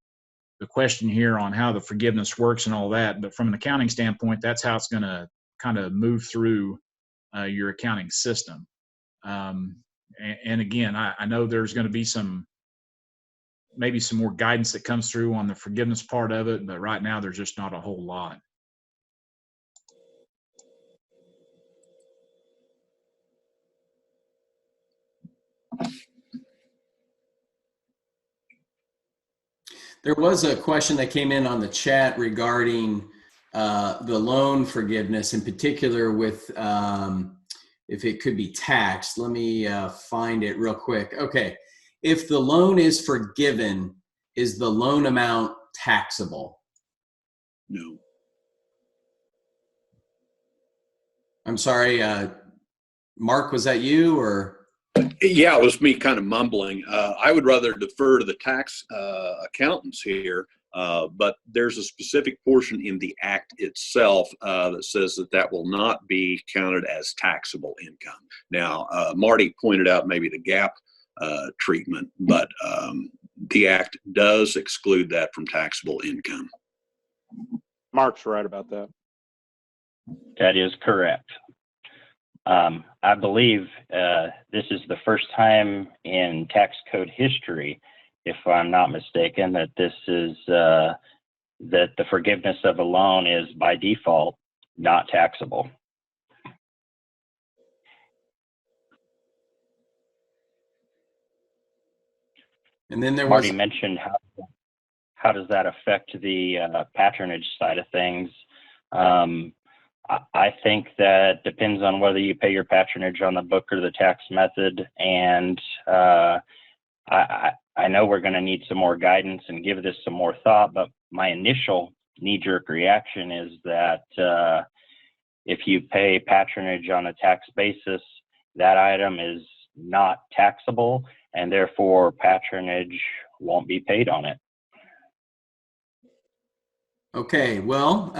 the question here on how the forgiveness works and all that, but from an accounting standpoint, that's how it's going to kind of move through your accounting system. And again, I know there's going to be maybe some more guidance that comes through on the forgiveness part of it, but right now there's just not a whole lot. There was a question that came in on the chat regarding the loan forgiveness, in particular with if it could be taxed. Let me find it real quick. Okay. If the loan is forgiven, is the loan amount taxable? No. I'm sorry, Mark, was that you or? Yeah, it was me kind of mumbling. I would rather defer to the tax accountants here, but there's a specific portion in the act itself that says that that will not be counted as taxable income. Now, Marty pointed out maybe the gap treatment, but the act does exclude that from taxable income. Marc's right about that. That is correct. I believe this is the first time in tax code history, if I'm not mistaken, that this is that the forgiveness of a loan is by default not taxable. And then there was Marty mentioned how does that affect the patronage side of things. I think that depends on whether you pay your patronage on the book or the tax method. And I know we're going to need some more guidance and give this some more thought, but my initial knee-jerk reaction is that if you pay patronage on a tax basis, that item is not taxable, and therefore patronage won't be paid on it. Okay, well,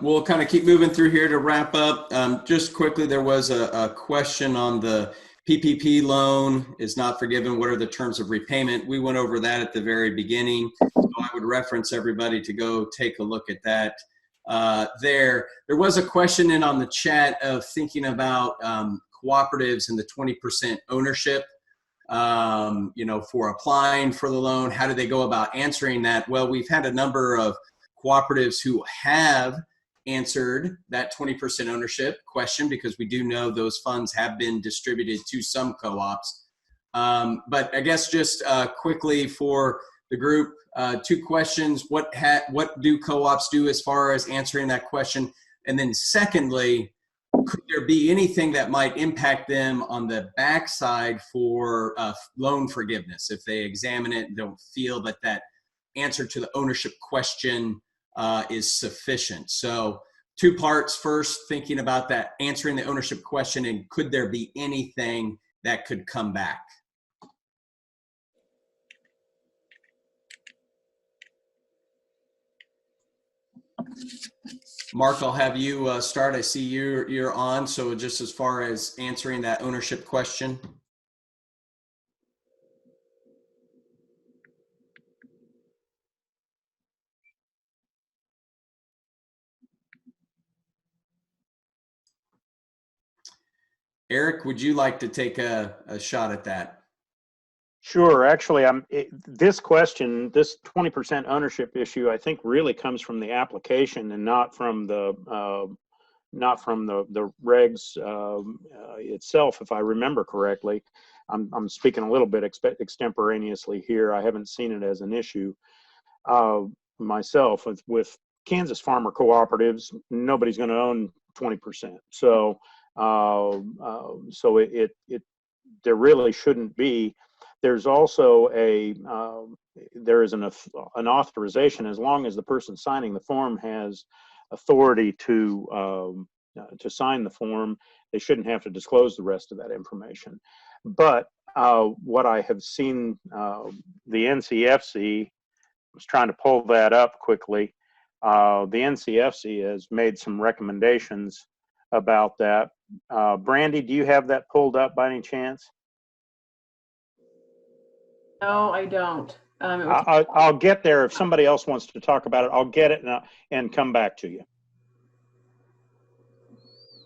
we'll kind of keep moving through here to wrap up. Just quickly, there was a question on the PPP loan is not forgiven. What are the terms of repayment? We went over that at the very beginning. So I would reference everybody to go take a look at that. There was a question in on the chat of thinking about cooperatives and the 20% ownership, for applying for the loan. How do they go about answering that? Well, we've had a number of cooperatives who have answered that 20% ownership question because we do know those funds have been distributed to some co-ops. But I guess just quickly for the group, 2 questions. What do co-ops do as far as answering that question? And then secondly, could there be anything that might impact them on the backside for loan forgiveness if they examine it and don't feel that that answer to the ownership question is sufficient? So 2 parts. First, thinking about that, answering the ownership question, and could there be anything that could come back? Marc, I'll have you start. I see you're on. So just as far as answering that ownership question. Eric, would you like to take a shot at that? Sure. Actually, this question, this 20% ownership issue, I think really comes from the application and not from the regs itself, if I remember correctly. I'm speaking a little bit extemporaneously here. I haven't seen it as an issue myself. With Kansas farmer cooperatives, nobody's going to own 20%. So there really shouldn't be. There's also there is an authorization, as long as the person signing the form has authority to sign the form, they shouldn't have to disclose the rest of that information. But what I have seen, the NCFC, I was trying to pull that up quickly. The NCFC has made some recommendations about that. Brandi, do you have that pulled up by any chance? No, I don't. I'll get there. If somebody else wants to talk about it, I'll get it and come back to you.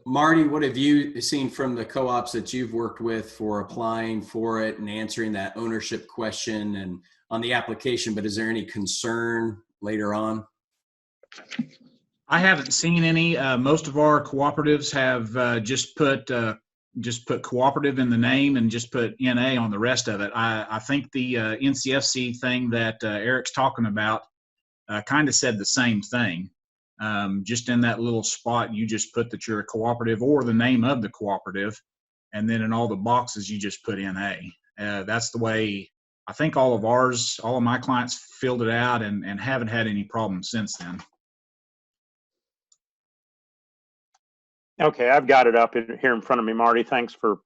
Marty, what have you seen from the co-ops that you've worked with for applying for it and answering that ownership question and on the application, but is there any concern later on? I haven't seen any. Most of our cooperatives have just put cooperative in the name and just put NA on the rest of it. I think the NCFC thing that Eric's talking about kind of said the same thing. Just in that little spot, you just put that you're a cooperative or the name of the cooperative. and then in all the boxes you just put NA. That's the way I think all of my clients filled it out and haven't had any problems since then. Okay, I've got it up here in front of me, Marty. Thanks for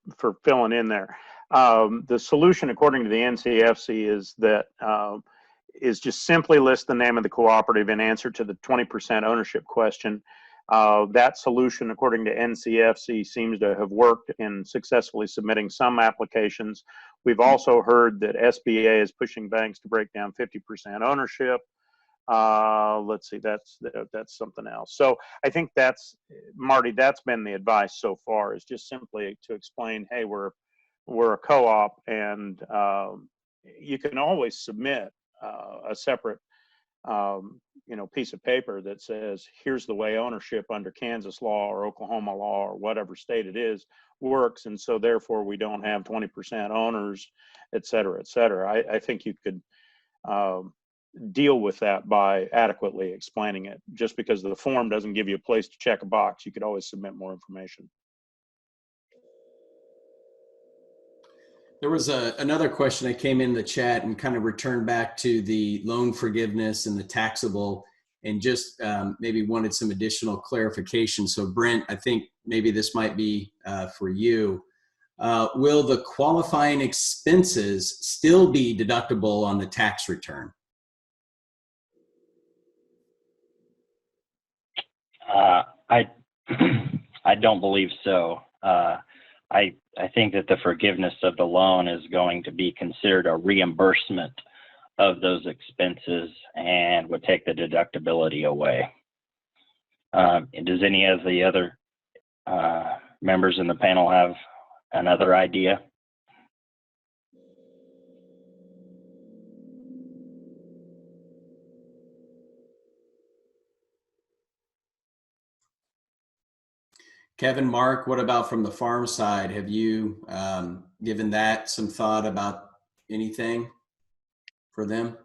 filling in there. The solution, according to the NCFC, is just simply list the name of the cooperative in answer to the 20% ownership question. That solution, according to NCFC, seems to have worked in successfully submitting some applications. We've also heard that SBA is pushing banks to break down 50% ownership. Let's see, that's something else. So I think that's, Marty, that's been the advice so far, is just simply to explain, hey, we're a co-op, and you can always submit a separate piece of paper that says, here's the way ownership under Kansas law or Oklahoma law or whatever state it is works, and so therefore we don't have 20% owners, et cetera, et cetera. I think you could deal with that by adequately explaining it. Just because the form doesn't give you a place to check a box, you could always submit more information. There was another question that came in the chat and kind of returned back to the loan forgiveness and the taxable, and just maybe wanted some additional clarification. So Brent, I think maybe this might be for you. Will the qualifying expenses still be deductible on the tax return? I don't believe so. I think that the forgiveness of the loan is going to be considered a reimbursement of those expenses and would take the deductibility away. Does any of the other members in the panel have another idea? Kevin, Marc, what about from the farm side? Have you given that some thought about anything for them?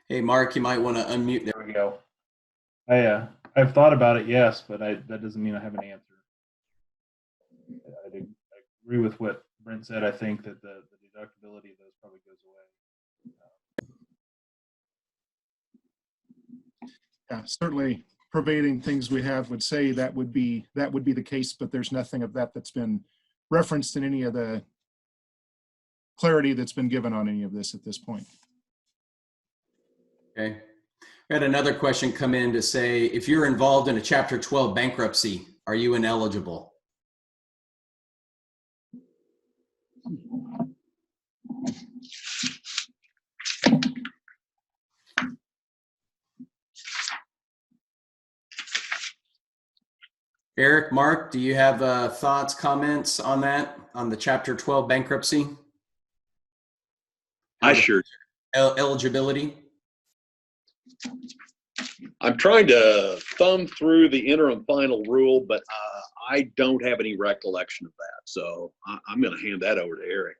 Hey, Marc, you might want to unmute. There we go. I've thought about it, yes, but that doesn't mean I have an answer. I agree with what Brent said. I think that the deductibility of those probably goes away. Yeah, certainly pervading things we have would say that would be the case, but there's nothing of that that's been referenced in any of the clarity that's been given on any of this at this point. Okay. I had another question come in to say, if you're involved in a Chapter 12 bankruptcy, are you ineligible? Eric, Marc, do you have thoughts, comments on that, on the Chapter 12 bankruptcy? I sure. Eligibility? I'm trying to thumb through the interim final rule, but I don't have any recollection of that. So I'm going to hand that over to Eric.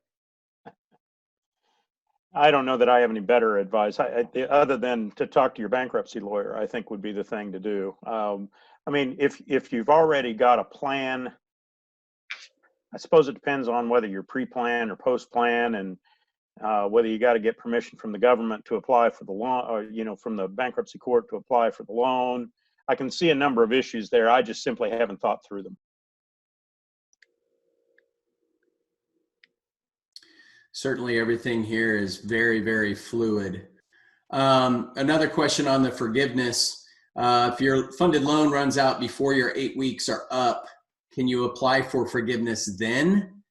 I don't know that I have any better advice, other than to talk to your bankruptcy lawyer, I think would be the thing to do. I mean, if you've already got a plan, I suppose it depends on whether you're pre-plan or post-plan, and whether you got to get permission from the government to apply for the loan, or from the bankruptcy court to apply for the loan. I can see a number of issues there. I just simply haven't thought through them. Certainly everything here is very, very fluid. Another question on the forgiveness. If your funded loan runs out before your 8 weeks are up, can you apply for forgiveness then?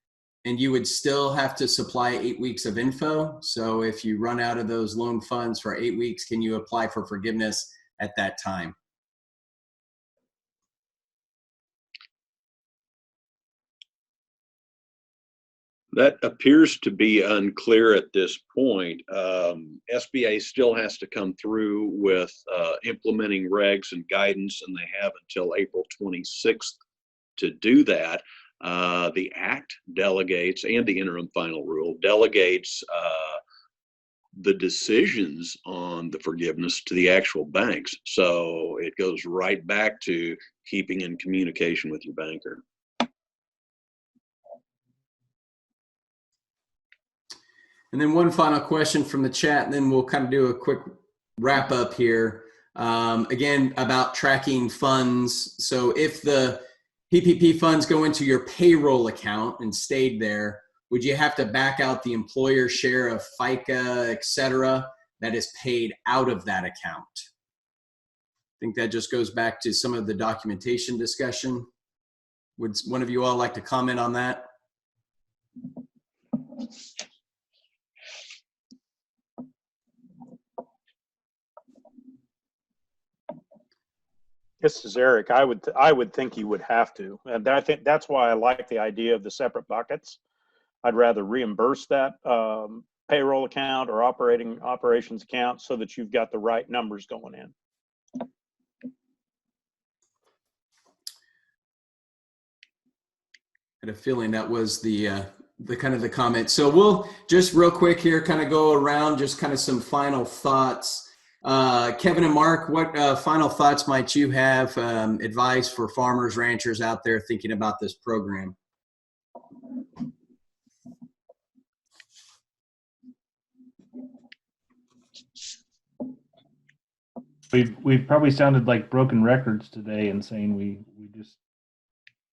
And you would still have to supply 8 weeks of info. So if you run out of those loan funds for 8 weeks, can you apply for forgiveness at that time? That appears to be unclear at this point. SBA still has to come through with implementing regs and guidance, and they have until April 26th to do that. The Act delegates, and the interim final rule delegates the decisions on the forgiveness to the actual banks. So it goes right back to keeping in communication with your banker. And then one final question from the chat, and then we'll kind of do a quick wrap up here. Again, about tracking funds. So if the PPP funds go into your payroll account and stayed there, would you have to back out the employer share of FICA, et cetera, that is paid out of that account? I think that just goes back to some of the documentation discussion. Would one of you all like to comment on that? This is Eric. I would think you would have to, and I think that's why I like the idea of the separate buckets. I'd rather reimburse that payroll account or operations account so that you've got the right numbers going in. I had a feeling that was the kind of the comment. So we'll just real quick here kind of go around just kind of some final thoughts. Kevin and Marc, what final thoughts might you have, advice for farmers, ranchers out there thinking about this program? We've probably sounded like broken records today in saying we just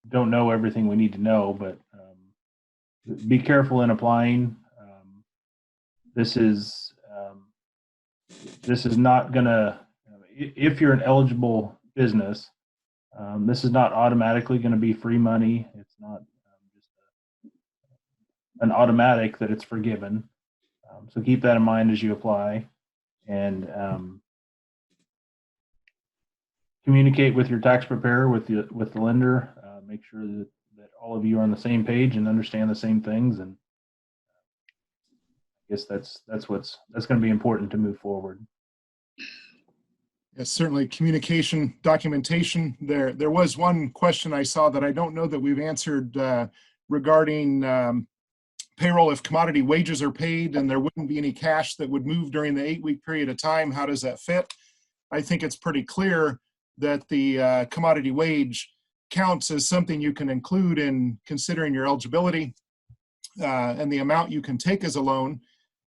don't know everything we need to know, but be careful in applying. This is not gonna, if you're an eligible business, this is not automatically going to be free money. It's not just an automatic that it's forgiven. So keep that in mind as you apply, and communicate with your tax preparer, with the lender. Make sure that all of you are on the same page and understand the same things. And I guess that's going to be important to move forward. Yes, certainly communication, documentation. There was one question I saw that I don't know that we've answered regarding payroll. If commodity wages are paid and there wouldn't be any cash that would move during the 8-week period of time, how does that fit? I think it's pretty clear that the commodity wage counts as something you can include in considering your eligibility and the amount you can take as a loan.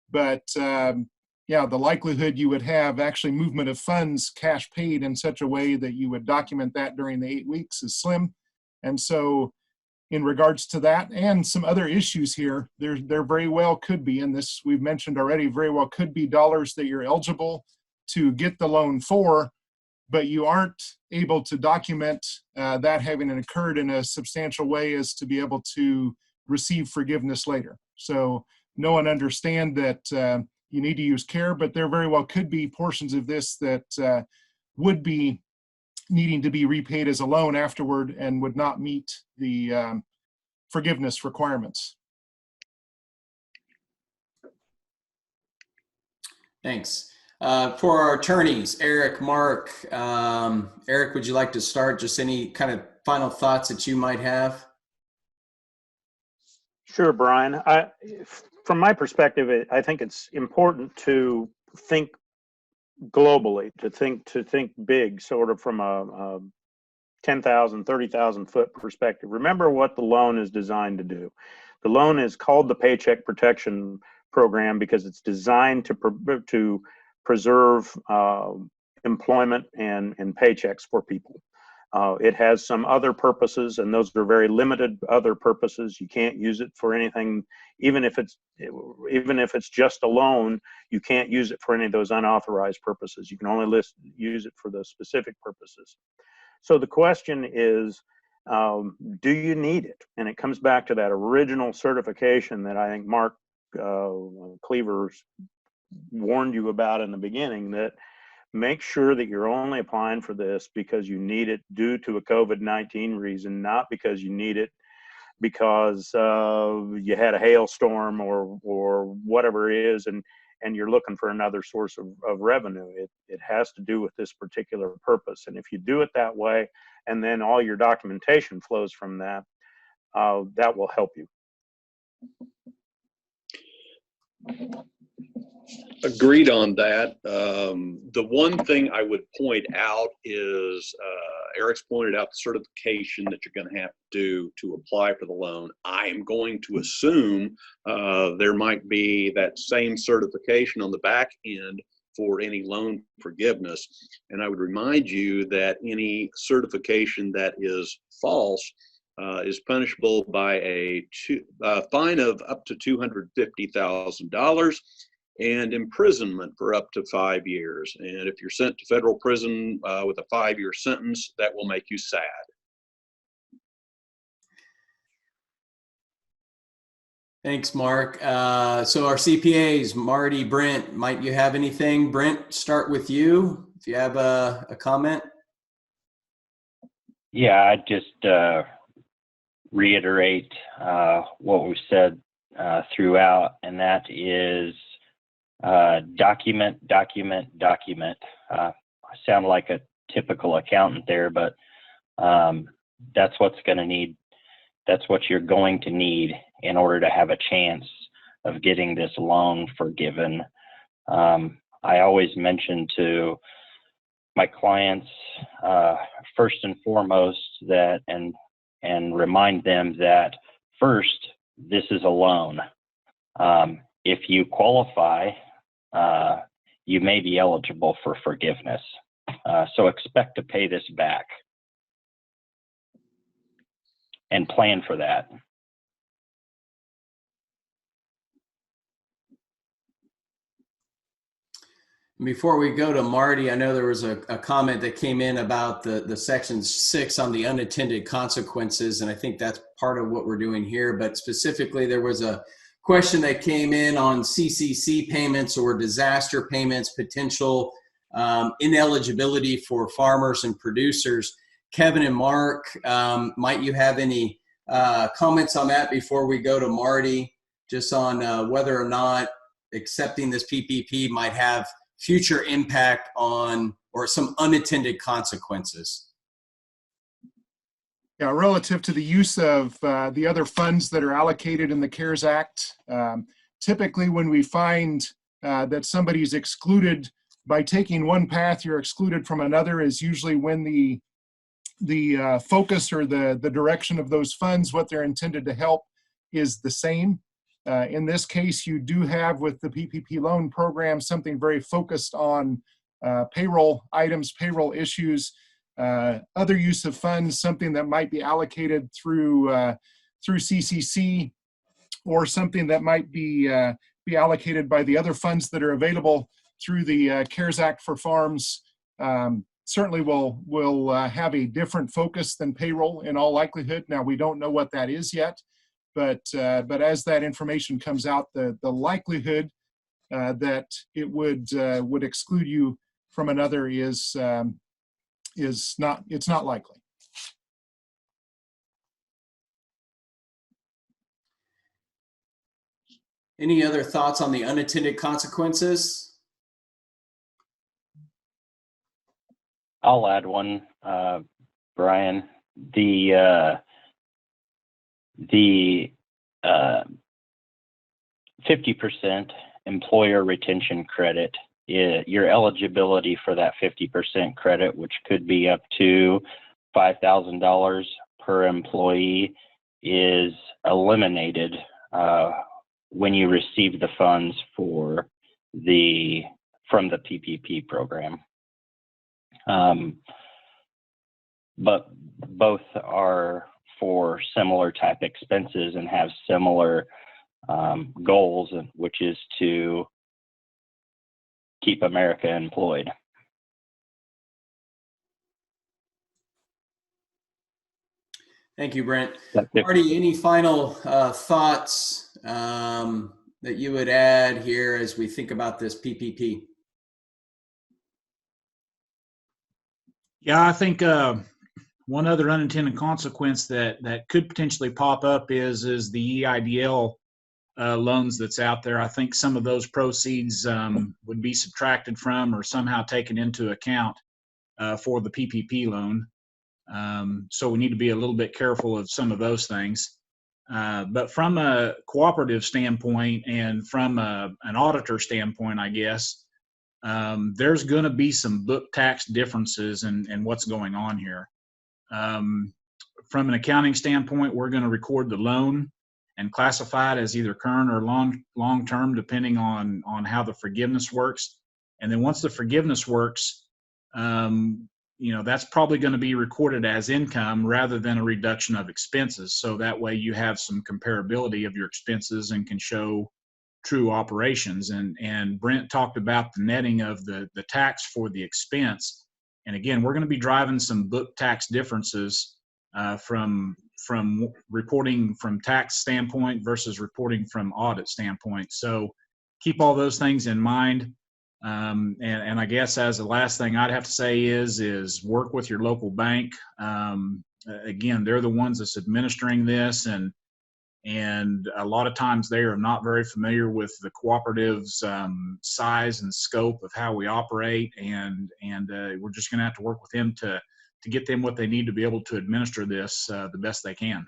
But yeah, the likelihood you would have actually movement of funds, cash paid in such a way that you would document that during the 8 weeks is slim. And so in regards to that and some other issues here, there very well could be, and this we've mentioned already, very well could be dollars that you're eligible to get the loan for, but you aren't able to document that having occurred in a substantial way as to be able to receive forgiveness later. So know and understand that you need to use care, but there very well could be portions of this that would be needing to be repaid as a loan afterward and would not meet the forgiveness requirements. Thanks. For our attorneys, Eric, Marc, Eric, would you like to start? Just any kind of final thoughts that you might have? Sure, Brian. From my perspective, I think it's important to think globally, to think big, sort of from a 10,000, 30,000 foot perspective. Remember what the loan is designed to do. The loan is called the Paycheck Protection Program because it's designed to preserve employment and paychecks for people. It has some other purposes, and those are very limited other purposes. You can't use it for anything, even if it's just a loan. You can't use it for any of those unauthorized purposes. You can only use it for those specific purposes. So the question is, do you need it? And it comes back to that original certification that I think Marc Kliewer warned you about in the beginning, that make sure that you're only applying for this because you need it due to a COVID-19 reason, not because you need it because you had a hailstorm or whatever it is, and you're looking for another source of revenue. It has to do with this particular purpose. And if you do it that way, and then all your documentation flows from that, that will help you. Agreed on that. The one thing I would point out is Eric's pointed out the certification that you're going to have to do to apply for the loan. I am going to assume there might be that same certification on the back end for any loan forgiveness. And I would remind you that any certification that is false is punishable by a fine of up to $250,000 and imprisonment for up to 5 years. And if you're sent to federal prison with a 5-year sentence, that will make you sad. Thanks, Mark. So our CPAs, Marty, Brent, might you have anything? Brent, start with you. If you have a comment. Yeah, I'd just reiterate what we've said throughout, and that is document. I sound like a typical accountant there, but that's what you're going to need in order to have a chance of getting this loan forgiven. I always mention to my clients, first and foremost, that and remind them that first, this is a loan. If you qualify, you may be eligible for forgiveness. So expect to pay this back and plan for that. Before we go to Marty, I know there was a comment that came in about the section 6 on the unintended consequences, and I think that's part of what we're doing here. But specifically, there was a question that came in on CCC payments or disaster payments, potential ineligibility for farmers and producers. Kevin and Marc, might you have any comments on that before we go to Marty, just on whether or not accepting this PPP might have future impact on or some unintended consequences? Yeah, relative to the use of the other funds that are allocated in the CARES Act, typically when we find that somebody's excluded by taking one path, you're excluded from another, is usually when the focus or the direction of those funds, what they're intended to help, is the same. In this case, you do have with the PPP loan program something very focused on payroll items, payroll issues, other use of funds, something that might be allocated through CCC, or something that might be allocated by the other funds that are available through the CARES Act for farms. Certainly will have a different focus than payroll in all likelihood. Now, we don't know what that is yet. But as that information comes out, the likelihood that it would exclude you from another is not likely. Any other thoughts on the unintended consequences? I'll add one, Brian. The 50% employer retention credit, your eligibility for that 50% credit, which could be up to $5,000 per employee, is eliminated when you receive the funds from the PPP program. But both are for similar type expenses and have similar goals, which is to keep America employed. Thank you, Brent. Marty, any final thoughts that you would add here as we think about this PPP? Yeah, I think one other unintended consequence that could potentially pop up is the EIDL loans that's out there. I think some of those proceeds would be subtracted from or somehow taken into account for the PPP loan. So we need to be a little bit careful of some of those things. But from a cooperative standpoint and from an auditor standpoint, I guess, there's going to be some book tax differences in what's going on here. From an accounting standpoint, we're going to record the loan and classify it as either current or long-term, depending on how the forgiveness works. And then once the forgiveness works, that's probably going to be recorded as income rather than a reduction of expenses. So that way you have some comparability of your expenses and can show true operations. And Brent talked about the netting of the tax for the expense. And again, we're going to be driving some book tax differences from reporting from tax standpoint versus reporting from audit standpoint. So keep all those things in mind. And I guess as the last thing I'd have to say is work with your local bank. Again, they're the ones that's administering this, and a lot of times they are not very familiar with the cooperative's size and scope of how we operate, and we're just going to have to work with them to get them what they need to be able to administer this the best they can.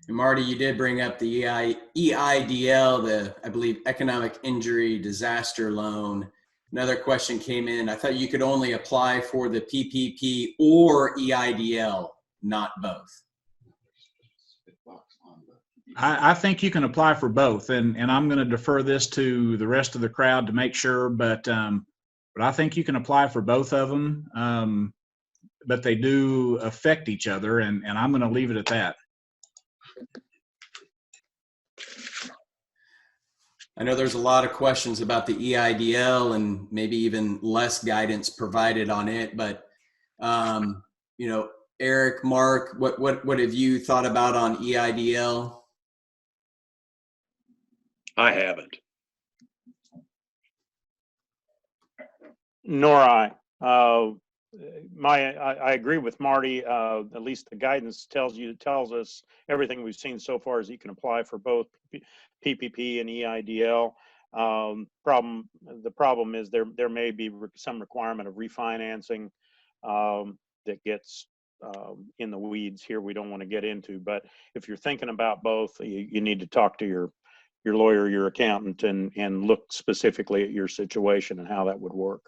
And Marty, you did bring up the EIDL, I believe, Economic Injury Disaster Loan. Another question came in. I thought you could only apply for the PPP or EIDL, not both. I think you can apply for both, and I'm going to defer this to the rest of the crowd to make sure, but I think you can apply for both of them, but they do affect each other, and I'm going to leave it at that. I know there's a lot of questions about the EIDL and maybe even less guidance provided on it, but Eric, Marc, what have you thought about on EIDL? I haven't. Nor I. I agree with Marty. At least the guidance tells us everything we've seen so far is you can apply for both PPP and EIDL. The problem is there may be some requirement of refinancing that gets in the weeds here. We don't want to get into, but if you're thinking about both, you need to talk to your lawyer, your accountant, and look specifically at your situation and how that would work.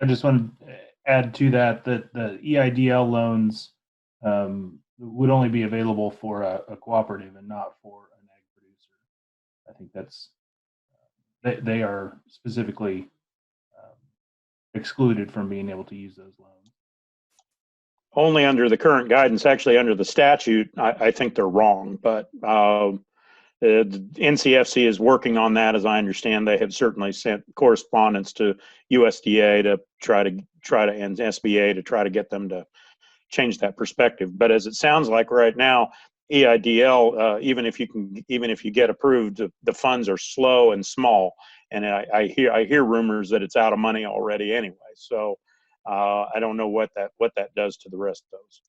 I just want to add to that the EIDL loans would only be available for a cooperative and not for an ag producer. I think that's they are specifically excluded from being able to use those loans. Only under the current guidance. Actually, under the statute, I think they're wrong, but the NCFC is working on that. As I understand, they have certainly sent correspondence to USDA to try to and SBA to try to get them to change that perspective. But as it sounds like right now, EIDL, even if you get approved, the funds are slow and small, and I hear rumors that it's out of money already anyway. So I don't know what that does to the rest of those.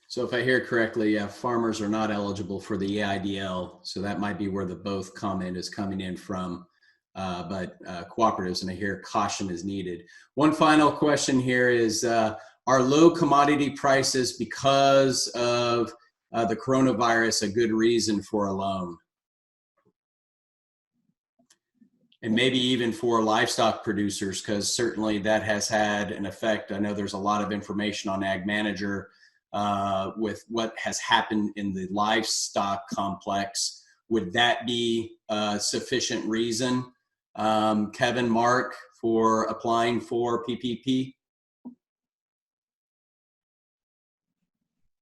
So if I hear correctly, farmers are not eligible for the EIDL. So that might be where the both comment is coming in from. But cooperatives, and I hear caution is needed. One final question here is, are low commodity prices because of the coronavirus a good reason for a loan? And maybe even for livestock producers, because certainly that has had an effect. I know there's a lot of information on Ag Manager with what has happened in the livestock complex. Would that be a sufficient reason, Kevin, Marc, for applying for PPP?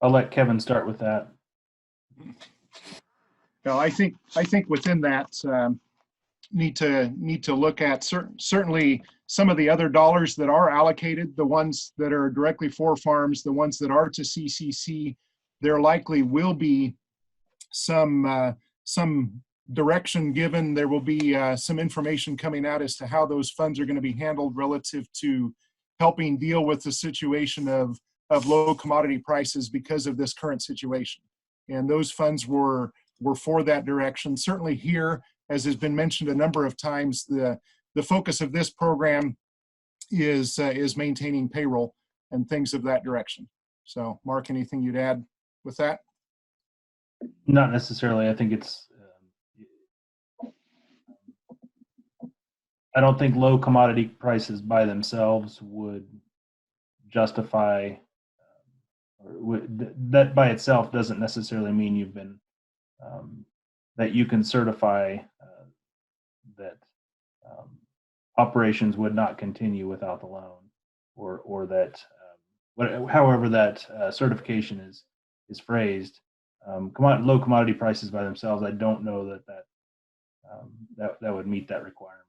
I'll let Kevin start with that. No, I think within that need to look at certainly some of the other dollars that are allocated, the ones that are directly for farms, the ones that are to CCC. There likely will be some direction given. There will be some information coming out as to how those funds are going to be handled relative to helping deal with the situation of low commodity prices because of this current situation. And those funds were for that direction. Certainly here, as has been mentioned a number of times, the focus of this program is maintaining payroll and things of that direction. So, Marc, anything you'd add with that? Not necessarily. I think it's. I don't think low commodity prices by themselves would justify, that by itself doesn't necessarily mean you've been, that you can certify that operations would not continue without the loan, or that, however that certification is phrased. Low commodity prices by themselves, I don't know that would meet that requirement.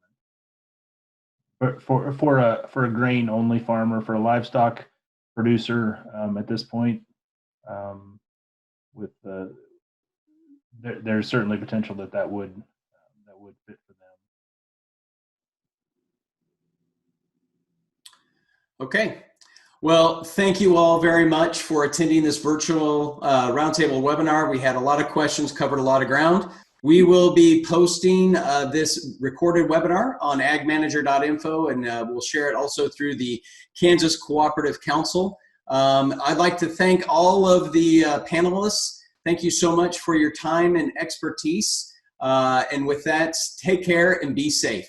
But for a grain only farmer, for a livestock producer, at this point, there's certainly potential that would fit for them. Okay. Well, thank you all very much for attending this virtual roundtable webinar. We had a lot of questions, covered a lot of ground. We will be posting this recorded webinar on agmanager.info, and we'll share it also through the Kansas Cooperative Council. I'd like to thank all of the panelists. Thank you so much for your time and expertise. And with that, take care and be safe.